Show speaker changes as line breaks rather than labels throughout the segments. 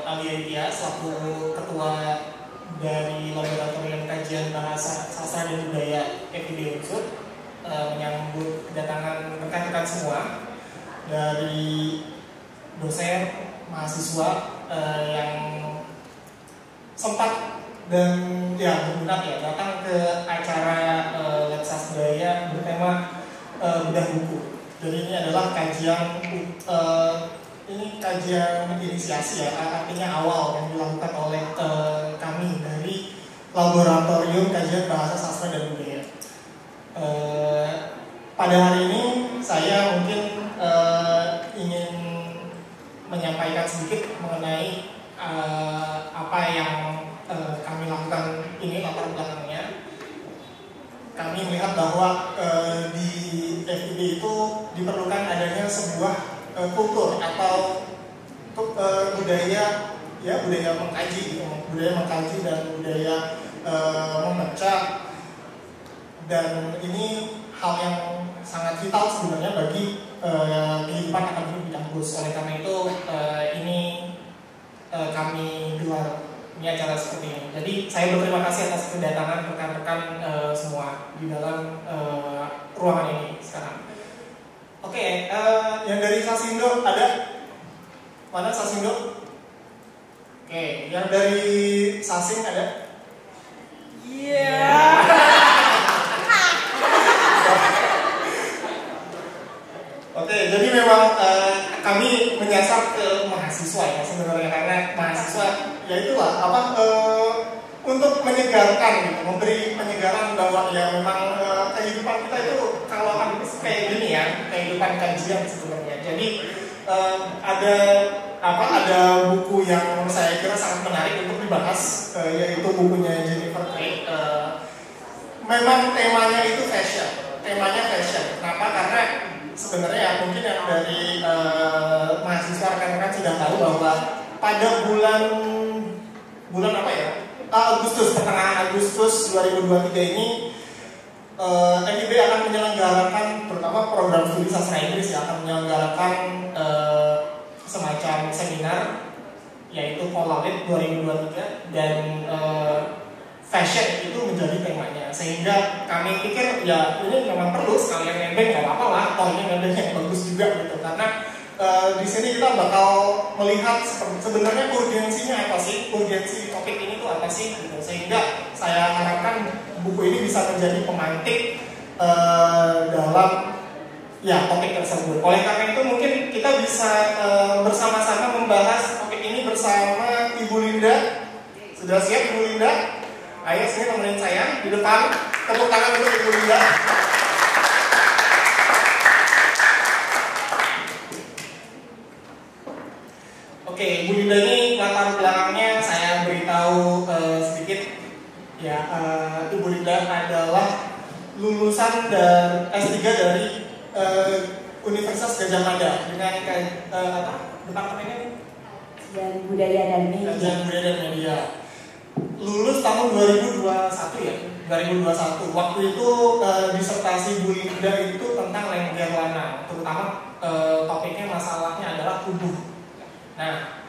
Alia Intia selaku Ketua dari Laboratorium Kajian Bahasa Sastra dan Budaya FIB Unsur menyambut kedatangan rekan-rekan semua dari dosen, mahasiswa yang sempat dan berminat datang ke acara Letsas Budaya bertema bedah buku. Jadi ini adalah kajian inisiasi artinya awal yang dilakukan oleh kami dari Laboratorium Kajian Bahasa Sastra dan Budaya. Pada hari ini saya mungkin ingin menyampaikan sedikit mengenai apa yang kami lakukan ini, latar belakangnya. Kami melihat bahwa di FIB itu diperlukan adanya sebuah kultur atau budaya mengkaji, dan budaya membaca, dan ini hal yang sangat vital sebenarnya bagi kehidupan akademik di kampus. Oleh karena itu ini kami gelar ini acara seperti ini. Jadi saya berterima kasih atas kedatangan rekan-rekan semua di dalam ruangan ini sekarang. Oke, yang dari Sasindo ada? Mana Sasindo? Oke, yang dari Sasing ada? Iya. Oke, jadi memang kami menyasar ke mahasiswa ya sebenarnya, karena mahasiswa ya itulah untuk menyegarkan gitu, memberi penyegaran bahwa ya memang kehidupan kita itu kalau kayak gini ya, kehidupan kajian sebenarnya. Jadi ada buku yang saya kira sangat menarik untuk dibahas, yaitu bukunya Jennifer Craig. Memang temanya itu fashion. Kenapa? Karena sebenarnya mungkin yang dari mahasiswa rekan-rekan sudah tahu bahwa pada bulan apa ya? Pertengahan Agustus 2023 ini FIB akan menyelenggarakan, terutama program studi sastra Inggris ya, akan menyelenggarakan semacam seminar, yaitu Polarit 2023, dan fashion itu menjadi temanya. Sehingga kami pikir ya ini memang perlu sekalian nebeng, nggak apa-apa lah, toh ini nebeng yang bagus juga gitu, karena di sini kita bakal melihat sebenarnya urgensinya apa sih, urgensi topik ini tuh apa sih gitu. Sehingga saya harapkan buku ini bisa menjadi pemantik dalam topik tersebut. Oleh karena itu mungkin kita bisa bersama-sama membahas topik ini bersama Ibu Linda. Sudah siap Ibu Linda? Ayo sini temenin saya di depan. Tepuk tangan untuk Ibu Linda. Oke, Ibu Linda ini latar belakangnya saya beritahu sedikit ya. Ibu Linda adalah lulusan dan S3 dari Universitas Gadjah Mada dengan departemennya
Kajian Budaya dan
Media. Lulus tahun 2021 ya, 2021. Waktu itu disertasi Bu Linda itu tentang lengger lanang, terutama topiknya masalahnya adalah tubuh. Nah,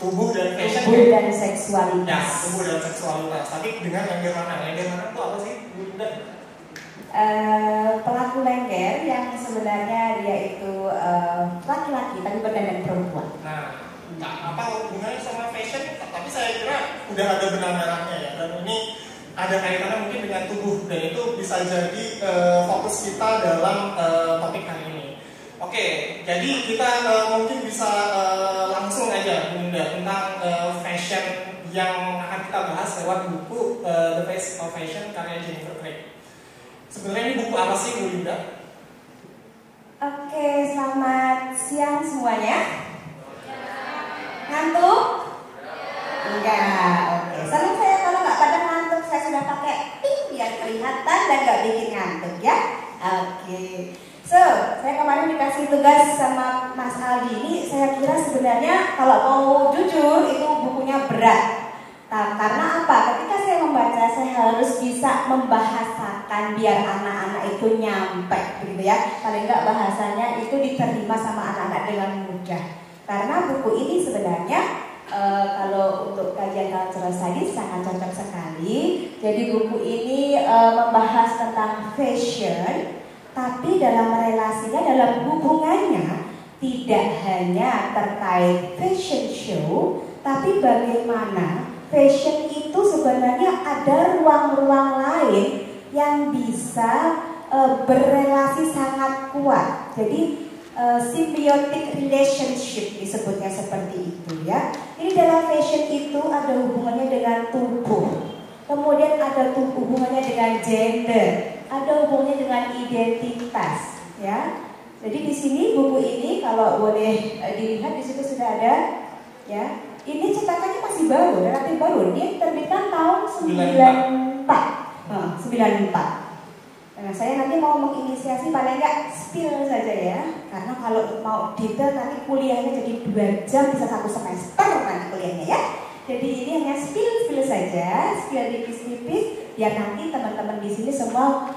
tubuh dan fashion.
Tubuh dan seksualitas.
Ya, tubuh dan seksualitas. Tapi dengan lengger lanang. Lengger lanang itu apa sih, Bu Linda?
Pelaku lengger yang sebenarnya dia itu laki-laki tapi berdandan perempuan.
Nah, apa hubungannya sama fashion? Tapi saya kira udah ada benang merahnya ya. Dan ini ada kaitannya mungkin dengan tubuh, dan itu bisa jadi fokus kita dalam topik hari ini. Oke, jadi kita mungkin bisa langsung aja Bunda tentang fashion yang akan kita bahas lewat buku The Face of Fashion karya Jennifer Craig. Sebenarnya ini buku apa sih Bu Linda?
Oke, selamat siang semuanya. Ngantuk? Enggak. Oke. Selalu saya kalau nggak pada ngantuk saya sudah pakai ping biar kelihatan dan nggak bikin ngantuk ya. Oke. So, saya kemarin dikasih tugas sama Mas Aldi ini. Saya kira sebenarnya kalau mau jujur itu bukunya berat. Karena apa? Ketika saya membaca saya harus bisa membahasakan biar anak-anak itu nyampe, gitu ya. Paling nggak bahasanya itu diterima sama anak-anak dengan mudah. Karena buku ini sebenarnya kalau untuk kajian cultural studies sangat cocok sekali. Jadi buku ini membahas tentang fashion, tapi dalam relasinya, dalam hubungannya tidak hanya terkait fashion show, tapi bagaimana fashion itu sebenarnya ada ruang-ruang lain yang bisa berrelasi sangat kuat. Jadi symbiotic relationship disebutnya seperti itu ya. Ini dalam fashion itu ada hubungannya dengan tubuh, kemudian ada hubungannya dengan gender, ada hubungannya dengan identitas ya. Jadi di sini buku ini kalau boleh dilihat di situ sudah ada ya. Ini cetakannya masih baru, relatif baru. Dia terbitkan tahun 94. 94. Nah, saya nanti mau menginisiasi paling enggak spill saja ya. Karena kalau mau detail nanti kuliahnya jadi 2 jam bisa 1 semester nanti kuliahnya ya. Jadi ini hanya spill saja, spill tipis-tipis biar nanti teman-teman di sini semua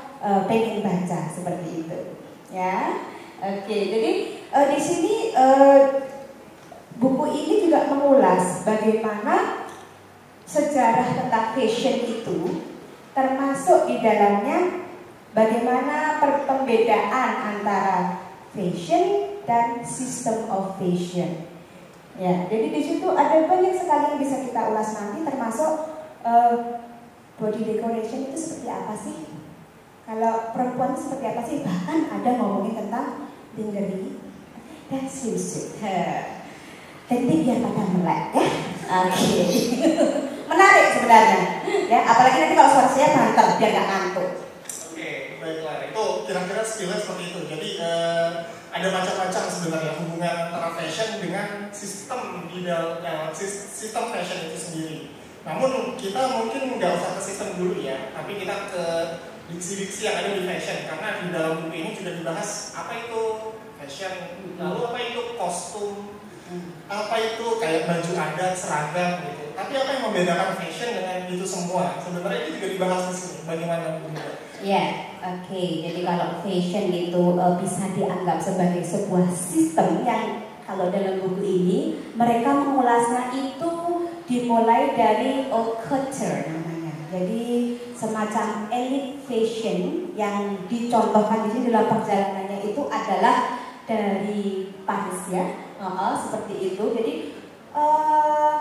pengen baca seperti itu. Ya. Oke, jadi di sini buku ini juga mengulas bagaimana sejarah tentang fashion itu, termasuk di dalamnya bagaimana pembedaan antara fashion dan system of fashion. Ya, jadi di situ ada banyak sekali yang bisa kita ulas nanti, termasuk body decoration itu seperti apa sih? Kalau perempuan itu seperti apa sih? Bahkan ada ngomongin tentang lingerie dan swimsuit. Nanti biar pada melek ya. Oke. Menarik sebenarnya. Ya, apalagi nanti kalau suara saya banter biar nggak ngantuk.
Baiklah, itu kira-kira skillnya seperti itu. Jadi ada macam-macam sebenarnya hubungan antara fashion dengan sistem di dalam sistem fashion itu sendiri. Namun kita mungkin nggak usah ke sistem dulu ya, tapi kita ke diksi-diksi yang ada di fashion, karena di dalam buku ini juga dibahas apa itu fashion, lalu apa itu kostum, apa itu kayak baju adat, seragam gitu. Tapi apa yang membedakan fashion dengan itu semua? Sebenarnya itu juga dibahas di sini. Bagaimana menurut?
Ya, oke. Jadi kalau fashion itu bisa dianggap sebagai sebuah sistem yang kalau dalam buku ini mereka mengulasnya itu dimulai dari haute couture namanya. Jadi semacam elite fashion yang dicontohkan di sini dalam perjalanannya itu adalah dari Paris ya, seperti itu. Jadi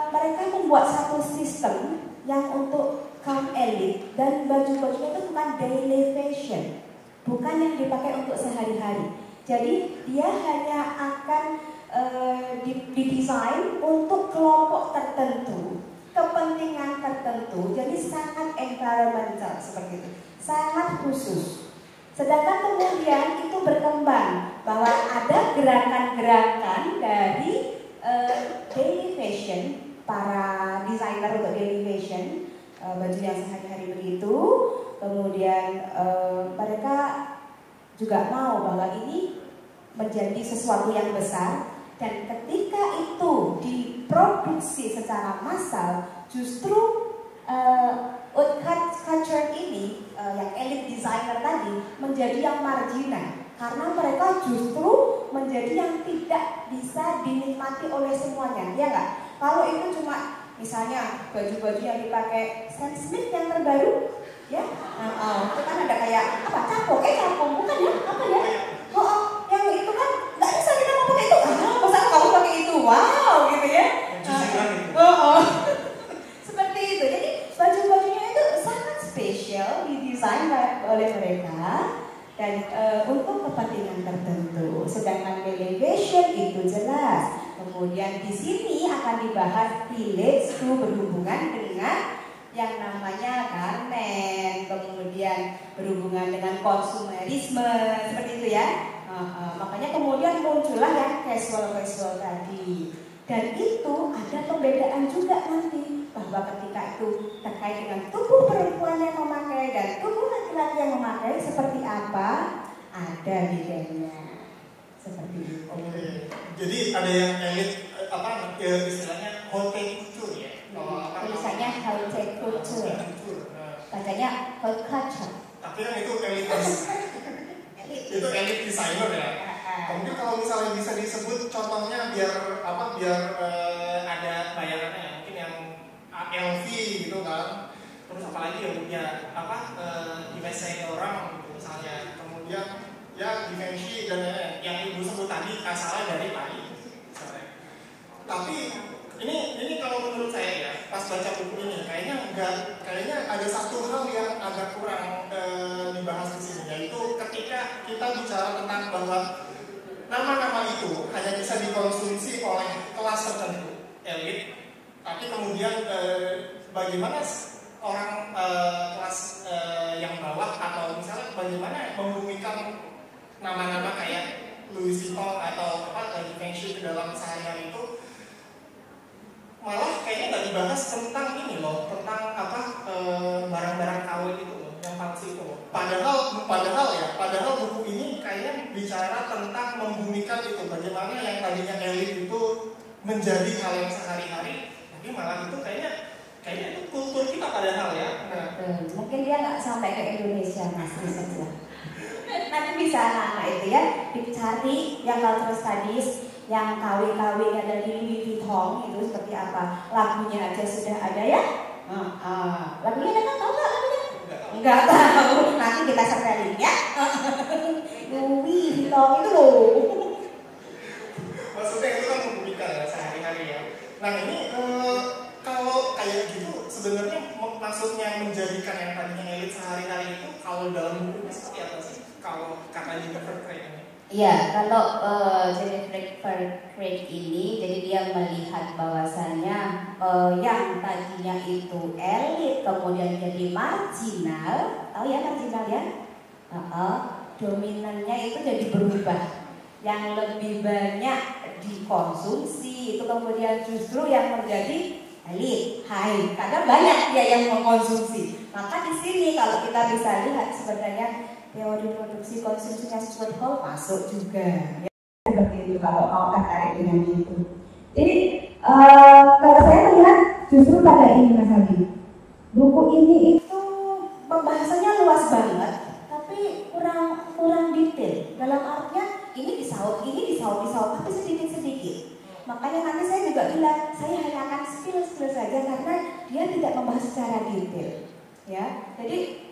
mereka membuat satu sistem yang untuk kaum elit, dan baju-bajunya itu bukan daily fashion, bukan yang dipakai untuk sehari-hari. Jadi dia hanya akan didesain untuk kelompok tertentu, kepentingan tertentu. Jadi sangat environmental seperti itu, sangat khusus. Sedangkan kemudian itu berkembang bahwa ada gerakan-gerakan dari daily fashion, para desainer untuk daily fashion, baju yang sehari-hari begitu. Kemudian mereka juga mau bahwa ini menjadi sesuatu yang besar, dan ketika itu diproduksi secara massal, justru haute couture ini yang elite designer tadi menjadi yang marginal, karena mereka justru menjadi yang tidak bisa dinikmati oleh semuanya, ya nggak? Kalau itu cuma misalnya baju-baju yang dipakai Sam Smith yang terbaru, ya, itu kan ada kayak apa? Capung bukan ya? Apa ya? Yang itu kan nggak bisa kita mau pakai itu. Masa kamu pakai itu? Wow, gitu ya? Seperti itu. Jadi baju-bajunya itu sangat spesial, didesain oleh mereka dan untuk kepentingan tertentu. Sedangkan daily fashion itu jelas. Kemudian di sini akan dibahas relates to berhubungan dengan yang namanya garment, kemudian berhubungan dengan konsumerisme, seperti itu ya. Makanya kemudian muncullah yang casual tadi. Dan itu ada pembedaan juga nanti, bahwa ketika itu terkait dengan tubuh perempuan yang memakai dan tubuh laki-laki yang memakai seperti apa, ada bedanya. Seperti itu.
Oke. Jadi ada yang elit istilahnya haute couture ya.
Tulisannya haute couture. Bacanya haute couture.
Tapi kan itu elit. Itu elit designer ya. Mungkin kalau misalnya bisa disebut contohnya biar ada bayangannya ya. Mungkin yang LV gitu kan. Terus apalagi ya image saya orang gitu misalnya. Kemudian ya Givenchy dan yang ibu sebut tadi asalnya dari Paris. Tapi ini kalau menurut saya ya pas baca buku ini kayaknya ada satu hal yang agak kurang dibahas di sini, yaitu ketika kita bicara tentang bahwa nama-nama itu hanya bisa dikonsumsi oleh kelas tertentu elit, tapi kemudian bagaimana orang kelas yang bawah atau misalnya bagaimana membumikan nama-nama kayak Louis Vuitton atau Givenchy ke dalam sehari-hari itu malah kayaknya nggak dibahas tentang ini loh, tentang barang-barang KW itu loh, yang palsu itu loh. Padahal buku ini kayaknya bicara tentang membumikan itu, bagaimana yang tadinya elit itu menjadi hal yang sehari-hari, tapi malah itu kayaknya itu kultur kita padahal ya. Nah.
Mungkin dia nggak sampai ke Indonesia mas, saja. Nanti bisa anak-anak itu ya dicari yang cultural studies, yang KW-KW yang ada di Louis Vuitton itu seperti apa, lagunya aja sudah ada ya. Lagunya ada kan, tahu nggak lagunya? Nggak tahu, nanti kita setelin ya. Louis Vuitton itu loh.
Maksudnya itu kan membumikan ya sehari-hari ya. Nah ini kalau kayak gitu sebenarnya maksudnya menjadikan yang tadinya elit sehari-hari itu kalau dalam buku seperti apa sih? Kalau kata Jennifer Craig ini?
Iya, kalau Jennifer Craig ini, jadi dia melihat bahwasannya yang tadinya itu elit kemudian jadi marginal, tahu ya marginal ya? Dominannya itu jadi berubah, yang lebih banyak dikonsumsi itu kemudian justru yang menjadi elit, high, karena banyak dia yang mengkonsumsi. Maka di sini kalau kita bisa lihat sebenarnya teori produksi konsumsinya Stuart Hall masuk juga. Ya, seperti itu kalau mau tertarik dengan itu. Jadi kalau saya melihat justru pada ini Mas Adi, buku ini itu pembahasannya luas banget, tapi kurang detail. Dalam artinya ini disaut, tapi sedikit-sedikit. Makanya nanti saya juga bilang, saya hanya akan spill saja karena dia tidak membahas secara detail. Ya, jadi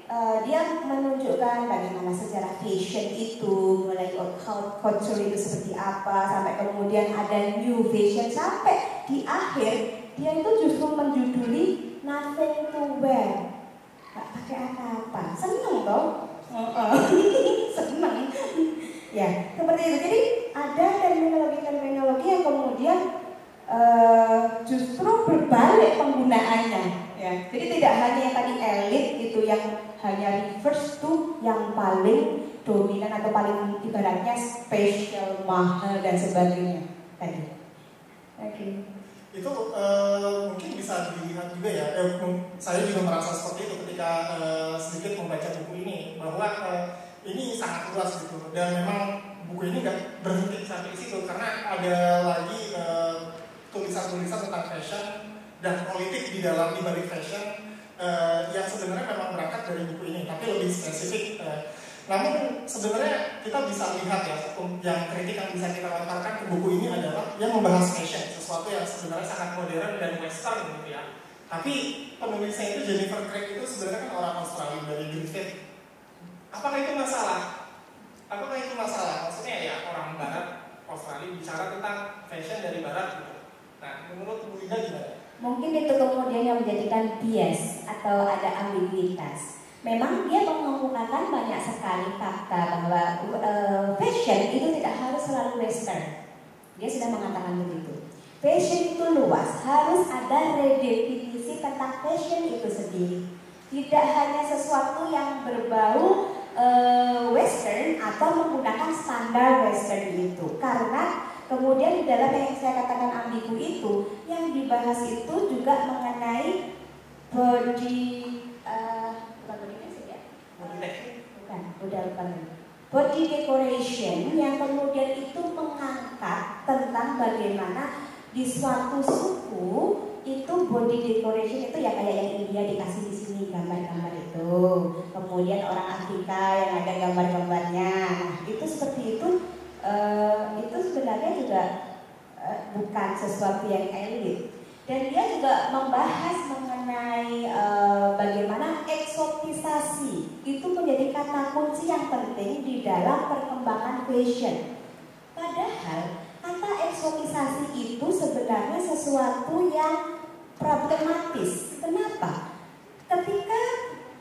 dia menunjukkan bagaimana sejarah fashion itu, mulai culture itu seperti apa, sampai kemudian ada new fashion, sampai di akhir dia itu justru menjuduli nothing to wear, nggak pakai apa-apa. Seneng dong, seneng. Ya, seperti itu. Jadi ada terminologi yang kemudian justru berbalik penggunaannya. Ya, jadi tidak hanya yang tadi elit itu yang hanya refers to yang paling dominan atau paling ibaratnya spesial, mahal dan sebagainya tadi. Oke.
Itu mungkin bisa dilihat juga ya. Saya juga merasa seperti itu ketika sedikit membaca buku ini, bahwa ini sangat luas gitu, dan memang buku ini nggak berhenti sampai di situ karena ada lagi tulisan-tulisan tentang fashion dan politik di balik fashion yang sebenarnya memang berangkat dari buku ini, tapi lebih spesifik. Namun sebenarnya kita bisa lihat ya, yang kritik yang bisa kita lontarkan ke buku ini adalah yang membahas fashion, sesuatu yang sebenarnya sangat modern dan western gitu ya. Tapi penulisnya itu Jennifer Craig itu sebenarnya kan orang Australia dari Griffith. Apakah itu masalah? Maksudnya ya orang Barat Australia bicara tentang fashion dari Barat gitu. Nah, menurut Bu Ida gimana?
Mungkin itu kemudian yang menjadikan bias atau ada ambiguitas. Memang dia mengemukakan banyak sekali fakta bahwa fashion itu tidak harus selalu western. Dia sudah mengatakan begitu. Fashion itu luas, harus ada redefinisi tentang fashion itu sendiri. Tidak hanya sesuatu yang berbau western atau menggunakan standar western itu. Karena kemudian di dalam yang saya katakan ambigu itu, yang dibahas itu juga mengenai body decoration yang kemudian itu mengangkat tentang bagaimana di suatu suku itu body decoration itu ya kayak yang India dikasih di sini gambar-gambar itu, kemudian orang Afrika yang ada gambar-gambarnya. Nah, itu seperti itu itu sebenarnya juga bukan sesuatu yang elit. Dan dia juga membahas mengenai bagaimana eksotisasi itu menjadi kata kunci yang penting di dalam perkembangan fashion. Padahal kata eksotisasi itu sebenarnya sesuatu yang problematis. Kenapa? Ketika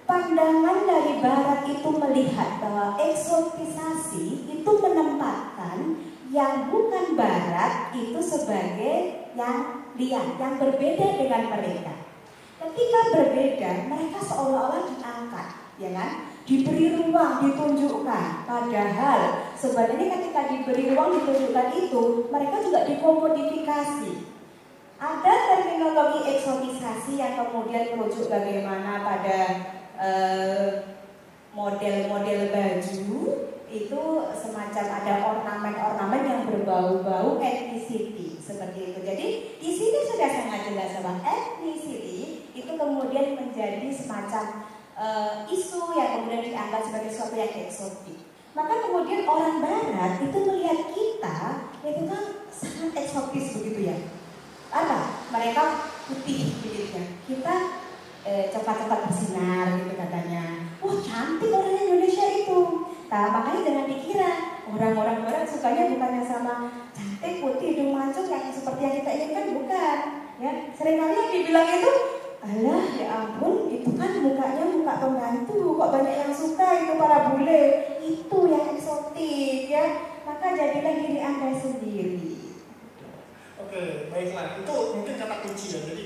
pandangan dari barat itu melihat bahwa eksotisasi itu menempatkan yang bukan barat itu sebagai yang liar, yang berbeda dengan mereka. Ketika berbeda, mereka seolah-olah diangkat, ya kan? Diberi ruang, ditunjukkan. Padahal sebenarnya ketika diberi ruang, ditunjukkan itu, mereka juga dikomodifikasi. Ada terminologi eksotisasi yang kemudian merujuk bagaimana pada model-model baju itu semacam ada ornamen-ornamen yang berbau-bau ethnicity seperti itu. Jadi di sini sudah sangat jelas bahwa ethnicity itu kemudian menjadi semacam isu yang kemudian dianggap sebagai sesuatu yang eksotik. Maka kemudian orang Barat itu melihat kita itu kan sangat eksotis begitu ya. Apa? Mereka putih begitu ya. Kita cepat-cepat bersinar gitu katanya. Wah cantik orang Indonesia itu. Nah makanya jangan dikira orang-orang Barat sukanya bukannya sama cantik, putih, hidung mancung yang seperti yang kita inginkan, bukan. Ya seringkali yang dibilang itu, alah ya ampun itu kan mukanya muka pembantu, kok banyak yang suka itu para bule. Itu yang eksotik ya. Maka jadilah diri Anda sendiri.
Oke, baiklah. Itu mungkin kata kunci ya. Jadi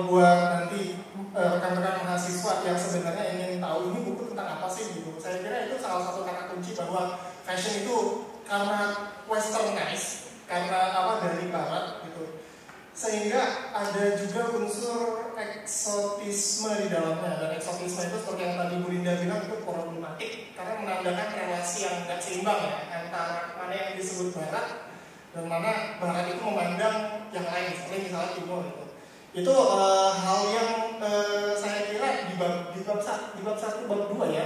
buat nanti rekan-rekan mahasiswa yang sebenarnya ingin tahu ini buku tentang apa sih gitu. Saya kira itu salah satu kata kunci bahwa fashion itu karena westernized, karena dari barat gitu. Sehingga ada juga unsur eksotisme di dalamnya. Dan eksotisme itu seperti yang tadi Bu Linda bilang itu problematik karena menandakan relasi yang tidak seimbang ya antara mana yang disebut barat dan mana barat itu memandang yang lain, seperti misalnya timur gitu. Itu hal yang saya kira di bab 1, bab 2 ya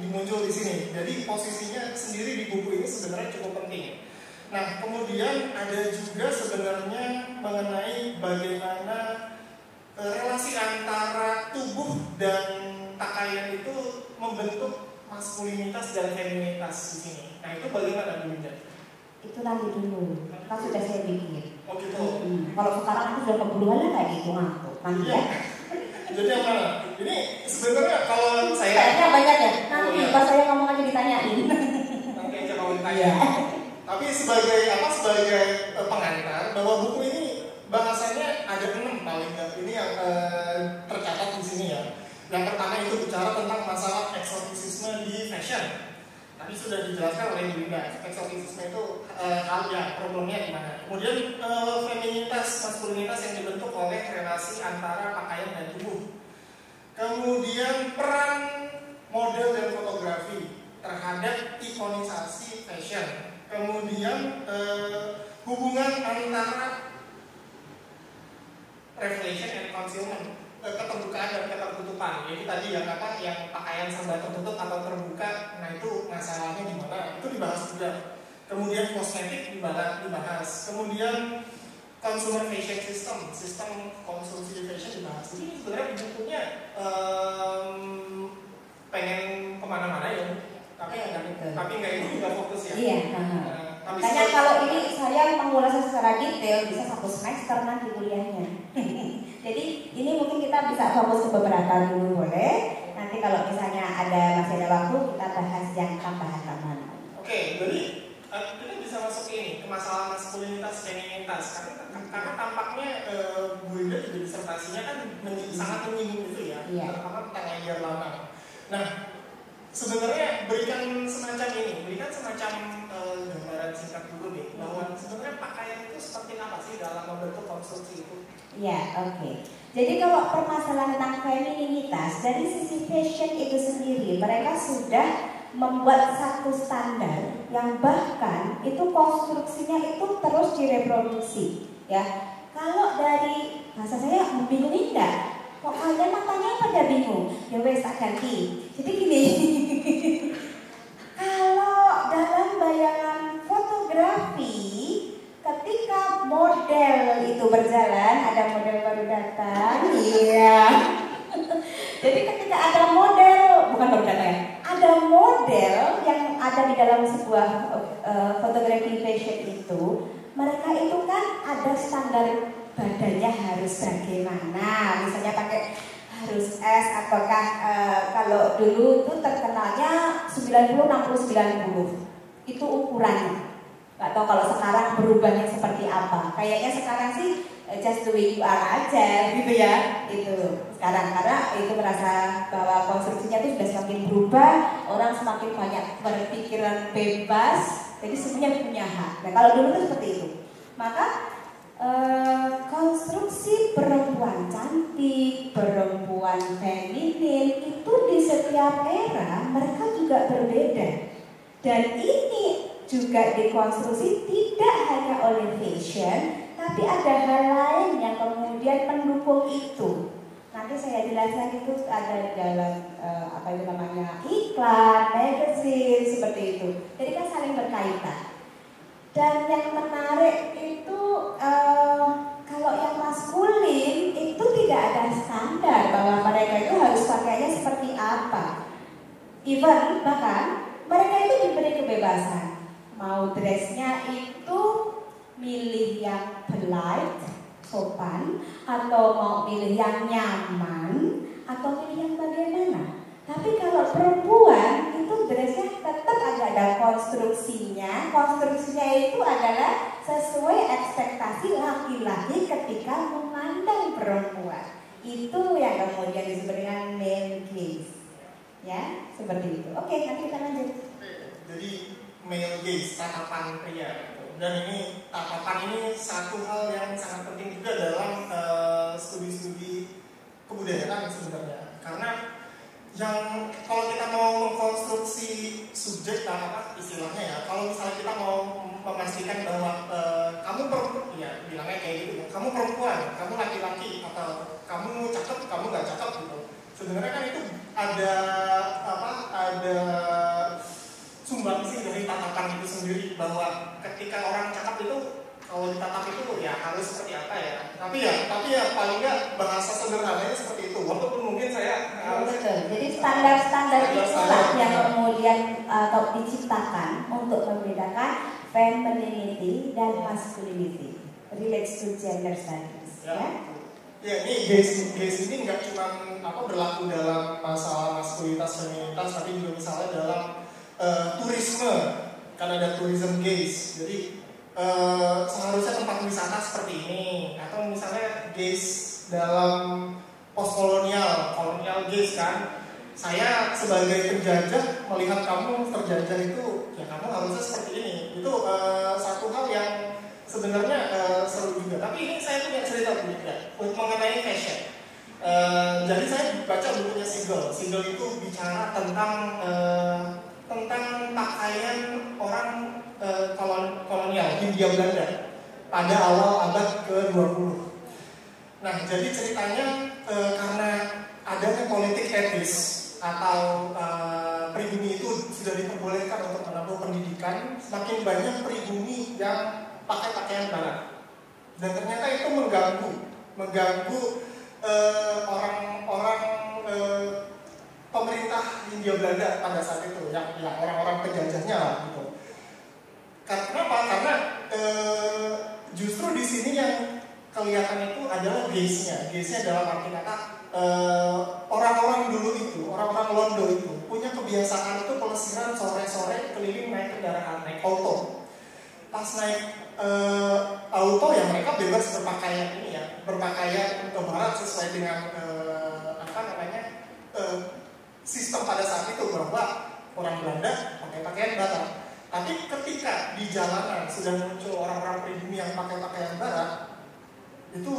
dimuncul di sini. Jadi posisinya sendiri di buku ini sebenarnya cukup penting. Nah, kemudian ada juga sebenarnya mengenai bagaimana relasi antara tubuh dan pakaian itu membentuk maskulinitas dan feminitas di sini. Nah, itu bagaimana Bu Linda?
Itu nanti dulu, kan sudah saya bikin.
Oh gitu.
Kalau sekarang aku sudah keburuan kayak gitu ngantuk, nanti ya.
Jadi yang mana? Ini sebenarnya kalau saya
kayaknya banyak ya. Nanti pas saya ngomong aja ditanyain.
Nanti aja kalau ditanya. Tapi sebagai pengantar bahwa buku ini bahasanya ada 6 paling nggak ini yang tercatat di sini ya. Yang pertama itu bicara tentang masalah eksotisisme di fashion. Tadi sudah dijelaskan oleh Linda, eksotisisme itu problemnya di mana. Kemudian feminitas, maskulinitas yang dibentuk oleh relasi antara pakaian dan tubuh. Kemudian peran model dan fotografi terhadap ikonisasi fashion. Kemudian hubungan antara revelation and concealment, keterbukaan dan ketertutupan. Jadi tadi yang pakaian serba tertutup atau terbuka, nah itu masalahnya di mana? Itu dibahas juga. Kemudian kosmetik dibahas. Kemudian consumer fashion sistem konsumsi fashion dibahas. Jadi sebenarnya bukunya pengen kemana-mana ya, tapi nggak itu juga fokus ya.
Iya. Makanya kalau ini saya mengulasnya secara detail bisa 1 semester nanti kuliahnya. Jadi ini mungkin kita bisa fokus ke beberapa dulu boleh. Nanti kalau misalnya masih ada waktu kita bahas yang tambahan-tambahan.
Oke, jadi kita bisa masuk ini ke masalah maskulinitas feminitas karena tampaknya Bu Linda juga disertasinya kan sangat menyinggung itu ya, terutama tentang idea lama. Nah, sebenarnya berikan semacam gambaran singkat dulu deh bahwa sebenarnya pakaian itu seperti apa sih dalam membentuk konstruksi itu?
Ya, oke. Jadi kalau permasalahan tentang femininitas dari sisi fashion itu sendiri, mereka sudah membuat satu standar yang bahkan itu konstruksinya itu terus direproduksi. Ya, kalau dari bahasa saya bingung enggak? Kok kalian matanya pada bingung? Ya wes tak ganti. Jadi gini, kalau dalam bayangan foto baru datang. Iya. Jadi ketika ada model, bukan baru datang ya, ada model yang ada di dalam sebuah fotografi fashion itu, mereka itu kan ada standar badannya harus bagaimana, misalnya pakai harus S ataukah kalau dulu itu terkenalnya 90 60 90 itu ukurannya. Gak tahu kalau sekarang berubahnya seperti apa. Kayaknya sekarang sih just the way you are aja gitu ya. Itu sekarang karena itu merasa bahwa konstruksinya itu sudah semakin berubah, orang semakin banyak berpikiran bebas, jadi semuanya punya hak. Nah kalau dulu itu seperti itu. Maka konstruksi perempuan cantik, perempuan feminin itu di setiap era mereka juga berbeda. Dan ini juga dikonstruksi tidak hanya oleh fashion, tapi ada hal lain yang kemudian mendukung itu. Nanti saya jelaskan itu ada di dalam apa itu namanya iklan, magazine seperti itu. Jadi kan saling berkaitan. Dan yang menarik itu kalau yang maskulin itu tidak ada standar bahwa mereka itu harus pakainya seperti apa. Even bahkan mereka itu diberi kebebasan. Mau dressnya itu milih yang polite, sopan, atau mau milih yang nyaman, atau milih yang bagaimana. Tapi kalau perempuan itu dressnya tetap ada konstruksinya. Konstruksinya itu adalah sesuai ekspektasi laki-laki ketika memandang perempuan. Itu yang kemudian disebut dengan male gaze. Ya, seperti itu. Oke, nanti kita lanjut.
Jadi male gaze, tatapan pria. Dan ini tatapan ini satu hal yang sangat penting juga dalam studi-studi kebudayaan sebenarnya. Karena yang kalau kita mau mengkonstruksi subjek apa istilahnya ya, kalau misalnya kita mau memastikan bahwa kamu perempuan, ya bilangnya kayak gitu, kamu perempuan, kamu laki-laki, atau kamu cakep, kamu nggak cakep gitu. Sebenarnya kan itu ada ada sumbangsi dari tatapan itu sendiri, bahwa ketika orang cakep itu kalau ditatap itu ya harus seperti apa ya. Tapi ya paling nggak bahasa sederhananya seperti itu. Walaupun mungkin saya
betul. Jadi standar-standar itulah yang kemudian diciptakan untuk membedakan femininity dan masculinity. Relates to gender studies. Ya.
Ya ini gaze ini nggak cuma berlaku dalam masalah maskulinitas feminitas, tapi juga misalnya dalam turisme, kan ada tourism gaze. Jadi seharusnya tempat wisata seperti ini, atau misalnya gaze dalam postkolonial, kolonial gaze kan. Saya sebagai penjajah melihat kamu terjajah itu, ya kamu harusnya seperti ini. Itu satu hal yang sebenarnya seru juga. Tapi ini saya punya cerita juga mengenai fashion. Jadi saya baca bukunya Siegel. Siegel itu bicara tentang pakaian orang kolonial Hindia Belanda pada awal abad ke-20. Nah, jadi ceritanya karena adanya politik etis atau pribumi itu sudah diperbolehkan untuk menempuh pendidikan, semakin banyak pribumi yang pakai pakaian barat. Dan ternyata itu mengganggu orang-orang pemerintah Hindia Belanda pada saat itu, yang orang-orang penjajahnya lah gitu. Kenapa? Karena justru di sini yang kelihatan itu adalah gaze-nya dalam arti kata orang-orang dulu itu, orang-orang Londo itu punya kebiasaan itu pelesiran sore-sore keliling naik kendaraan, naik auto. Pas naik auto ya mereka bebas berpakaian ini ya, berpakaian ke barat sesuai dengan sistem pada saat itu, bahwa orang Belanda pakai pakaian barat. Tapi ketika di jalanan sudah muncul orang-orang pribumi yang pakai pakaian barat, itu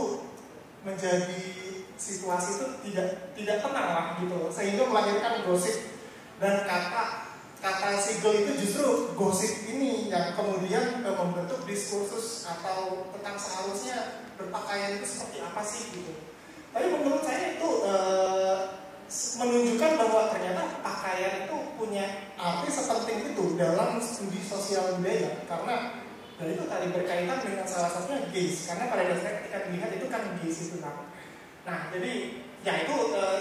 menjadi situasi itu tidak tenang lah gitu, sehingga melahirkan gosip. Dan kata Siegel itu justru gosip ini yang kemudian membentuk diskursus atau tentang seharusnya berpakaian itu seperti apa sih gitu. Tapi menurut saya itu menunjukkan bahwa ternyata pakaian itu punya arti sepenting itu dalam studi sosial budaya, karena dari itu tadi berkaitan dengan salah satunya gaze. Karena pada dasarnya ketika dilihat itu kan gaze itu kan. Nah, jadi ya itu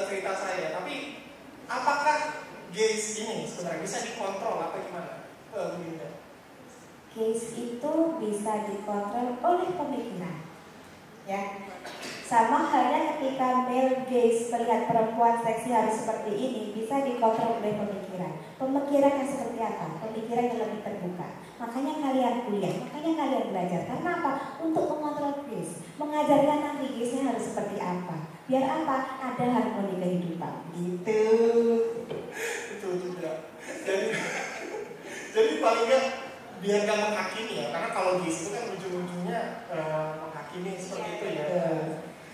cerita saya. Tapi apakah gaze ini sebenarnya bisa dikontrol apa gimana? Begini.
Gaze itu bisa dikontrol oleh pemikiran, ya. Sama halnya ketika male gaze melihat perempuan seksi harus seperti ini, bisa dikontrol oleh pemikiran. Pemikiran yang seperti apa? Pemikiran yang lebih terbuka. Makanya kalian kuliah, makanya kalian belajar. Karena apa? Untuk mengontrol gaze, mengajarkan nanti gaze-nya harus seperti apa. Biar apa? Ada harmoni kehidupan. Gitu.
Itu juga. Jadi paling nggak biar nggak menghakimi ya. Karena kalau gaze itu kan ujung-ujungnya menghakimi seperti itu ya.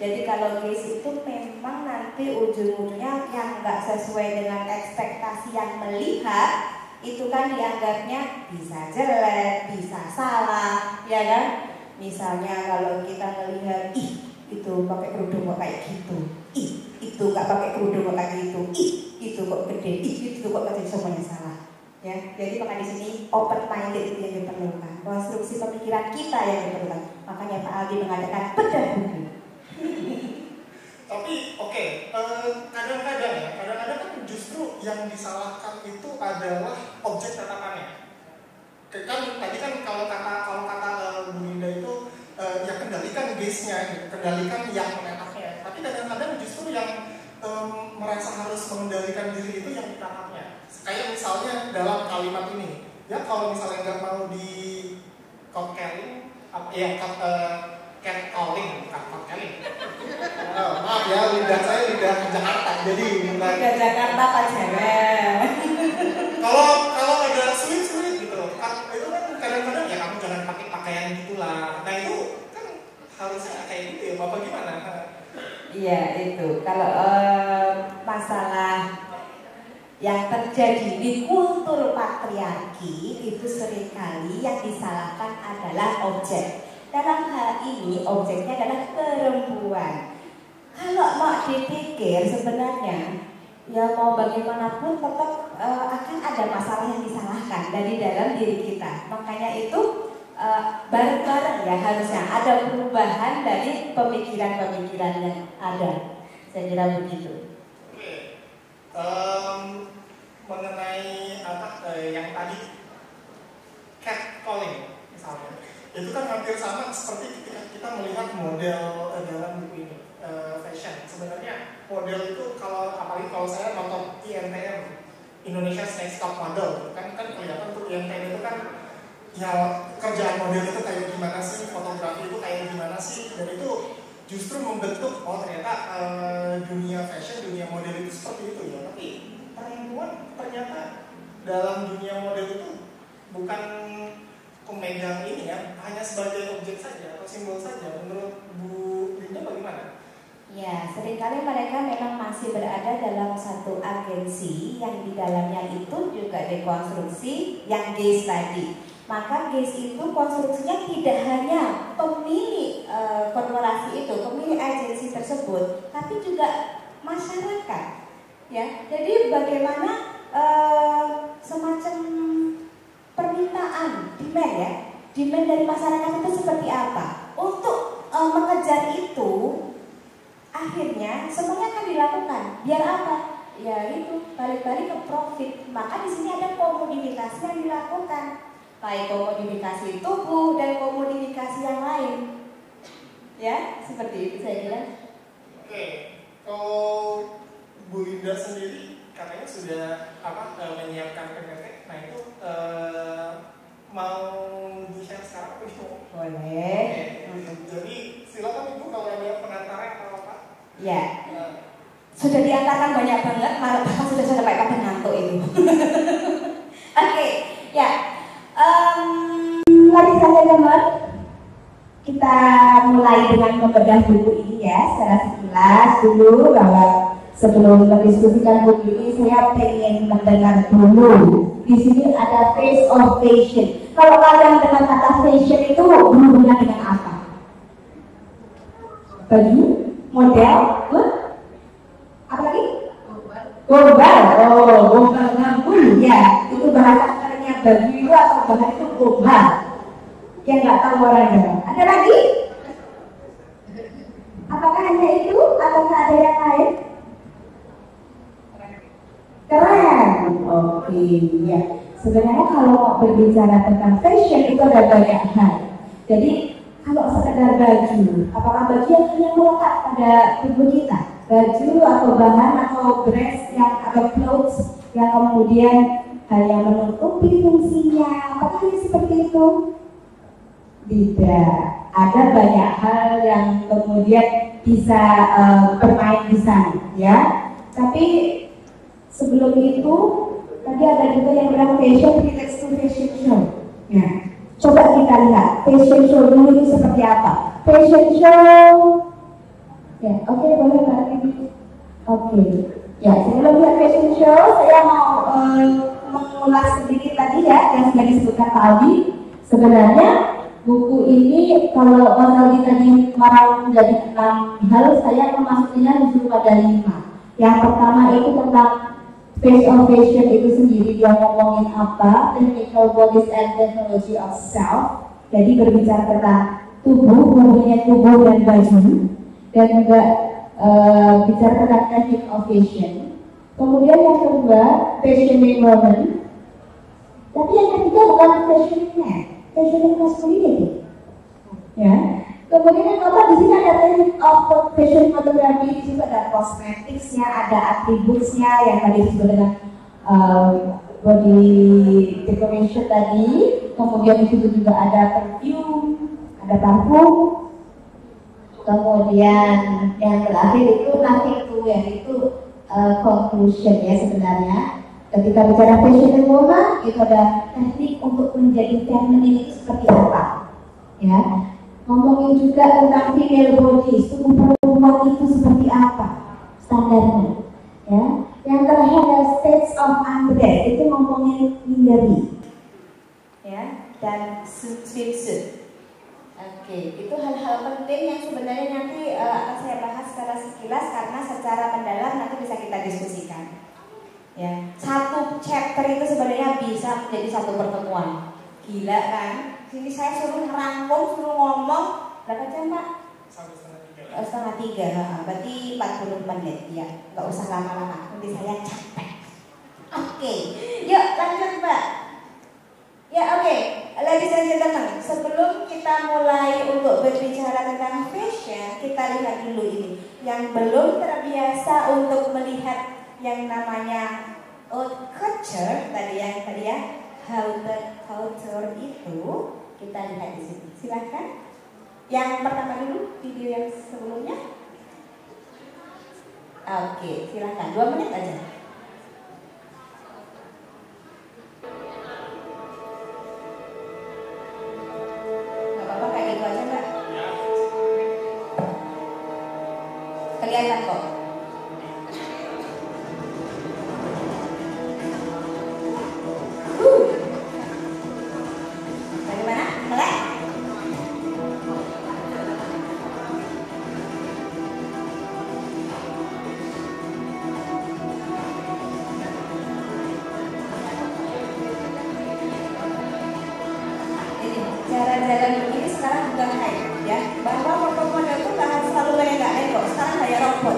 Jadi kalau gaze itu memang nanti ujung-ujungnya yang nggak sesuai dengan ekspektasi yang melihat, itu kan dianggapnya bisa jelek, bisa salah, ya kan? Misalnya kalau kita melihat, ih itu pakai kerudung kok kayak gitu, ih itu nggak pakai kerudung kok kayak gitu, ih itu kok gede, ih itu kok kecil, semuanya salah. Ya, jadi maka di sini open minded itu yang diperlukan, konstruksi pemikiran kita yang diperlukan. Makanya Pak Aldi mengatakan bedah bumi.
Tapi oke, kadang-kadang kan justru yang disalahkan itu adalah objek tatapannya. Kan tadi kan kalau kata Bu Linda itu ya kendalikan gaze-nya, kendalikan yang menatapnya. Tapi kadang-kadang justru yang merasa harus mengendalikan diri itu yang ditatapnya. Kayak misalnya dalam kalimat ini, ya kalau misalnya nggak mau di catcalling, catcalling, bukan catcalling. Maaf ya, lidah saya lidah Jakarta, jadi bukan.
Lidah Jakarta Pajaran.
Kalau ada sweet gitu, itu kan kadang-kadang ya kamu jangan pakai pakaian gitulah. Nah itu kan harusnya kayak gitu ya, Bapak gimana?
Iya itu. Kalau masalah yang terjadi di kultur patriarki itu seringkali yang disalahkan adalah objek. Dalam hal ini objeknya adalah perempuan. Kalau mau dipikir sebenarnya ya mau bagaimanapun tetap akan ada masalah yang disalahkan dari dalam diri kita. Makanya itu bareng-bareng ya harusnya ada perubahan dari pemikiran-pemikiran yang ada. Saya kira begitu.
Mengenai yang tadi catcalling misalnya, itu kan hampir sama seperti ketika kita melihat model dalam buku ini fashion. Sebenarnya model itu apalagi kalau saya nonton INTM, Indonesia Next Top Model, kan kelihatan tuh INTM itu kan ya kerjaan model itu kayak gimana sih, fotografi itu kayak gimana sih, dan itu justru membentuk ternyata dunia fashion, dunia model itu seperti itu ya. Tapi perempuan ternyata dalam dunia model itu bukan pemegang ini ya, hanya sebagai objek saja atau simbol saja. Menurut Bu Linda bagaimana?
Ya, seringkali mereka memang masih berada dalam satu agensi yang di dalamnya itu juga dekonstruksi yang gaze tadi. Maka gaze itu konstruksinya tidak hanya pemilik korporasi itu, pemilik agensi tersebut, tapi juga masyarakat. Ya, jadi bagaimana semacam permintaan, demand ya, demand dari masyarakat itu seperti apa? Untuk mengejar itu, akhirnya semuanya akan dilakukan. Biar apa? Ya itu balik-balik ke profit. Maka di sini ada komodifikasi yang dilakukan, baik komodifikasi tubuh dan komodifikasi yang lain. Ya, seperti itu saya kira.
Oke, kalau Bu Linda sendiri katanya sudah menyiapkan PPT. Nah itu mau di-share sekarang apa itu?
Boleh.
Jadi silakan Ibu kalau ada pengantarnya atau apa?
Ya. Sudah diantarkan banyak banget, malah bahkan sudah sampai pada ngantuk itu. Oke, ya. Lagi saja teman, kita mulai dengan membedah buku ini ya secara sekilas dulu, bahwa sebelum mendiskusikan buku ini saya pengen mendengar dulu. Di sini ada face of fashion. Kalau kalian dengar kata fashion itu berhubungan dengan apa? Baju, model, apa lagi? Global. Oh, global ngambul ya. Itu bahasa kerennya baju itu atau bahasa itu global. Yang nggak tahu orang ada. Ada lagi? Apakah hanya itu atau ada yang lain? Keren. Oke, ya. Sebenarnya kalau berbicara tentang fashion itu ada banyak hal. Jadi kalau sekedar baju, apakah baju yang hanya melekat pada tubuh kita? Baju atau bahan atau dress yang atau clothes yang kemudian hanya menutupi fungsinya, apakah seperti itu? Tidak. Ada banyak hal yang kemudian bisa bermain di sana, ya. Tapi sebelum itu tadi ada juga yang bilang fashion relates to fashion show. Ya, coba kita lihat fashion show dulu itu seperti apa. Fashion show, ya, oke, boleh Mbak Bibi. Oke, ya, sebelum lihat fashion show, saya mau mengulas sedikit tadi ya yang sudah disebutkan Pak Aldi. Sebenarnya buku ini kalau Mas Aldi tadi marah menjadi 6 hal, saya memasuknya justru pada 5. Yang pertama itu tentang face of fashion itu sendiri, dia ngomongin apa, technical bodies and technology of self. Jadi berbicara tentang tubuh, hubungannya tubuh dan baju, dan juga bicara tentang technique of fashion. Kemudian yang kedua, fashioning woman. Tapi yang ketiga bukan fashioning man, fashioning masculinity. Ya. Kemudian yang keempat di sini ada technique of fashion photography, di situ ada cosmeticsnya, ada atributsnya yang tadi disebut dengan body decoration tadi. Kemudian di situ juga ada perfume, ada parfum. Kemudian yang terakhir itu nothing to wear, itu conclusion ya sebenarnya. Ketika bicara fashion woman, itu ada teknik untuk menjadi feminine itu seperti apa, ya. Ngomongin juga tentang female body, tubuh perempuan itu seperti apa standarnya, ya. Yang terakhir ada states of undress, itu ngomongin lingerie, ya, dan swimsuit. Oke, itu hal-hal penting yang sebenarnya nanti akan saya bahas secara sekilas karena secara mendalam nanti bisa kita diskusikan. Ya, satu chapter itu sebenarnya bisa menjadi satu pertemuan. Gila kan? Sini saya suruh ngerangkum, suruh ngomong berapa jam Pak? Setengah tiga, berarti 40 menit ya. Gak usah lama-lama, nanti saya capek. Oke, yuk lanjut Mbak. Ya oke, ladies and gentlemen, sebelum kita mulai untuk berbicara tentang fashion, kita lihat dulu ini. Yang belum terbiasa untuk melihat yang namanya haute couture tadi ya, haute couture itu kita lihat di sini. Silakan. Yang pertama dulu video yang sebelumnya. Oke, silakan 2 menit aja. Gak apa-apa kayak gitu aja Mbak. Kelihatan kok. Jalan-jalan begini sekarang bukan hype ya, bahwa foto-foto itu nggak harus selalu gaya kok, sekarang gaya robot.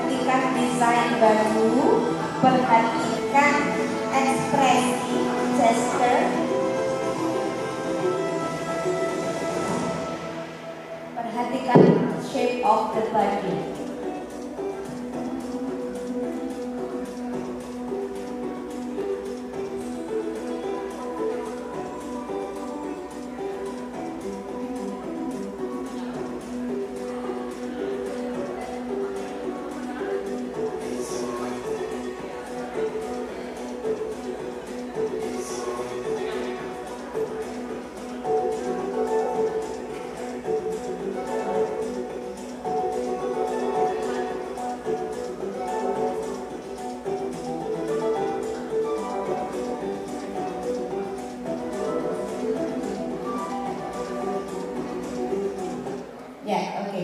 Perhatikan desain baju, perhatikan ekspresi, gesture, perhatikan shape of the body.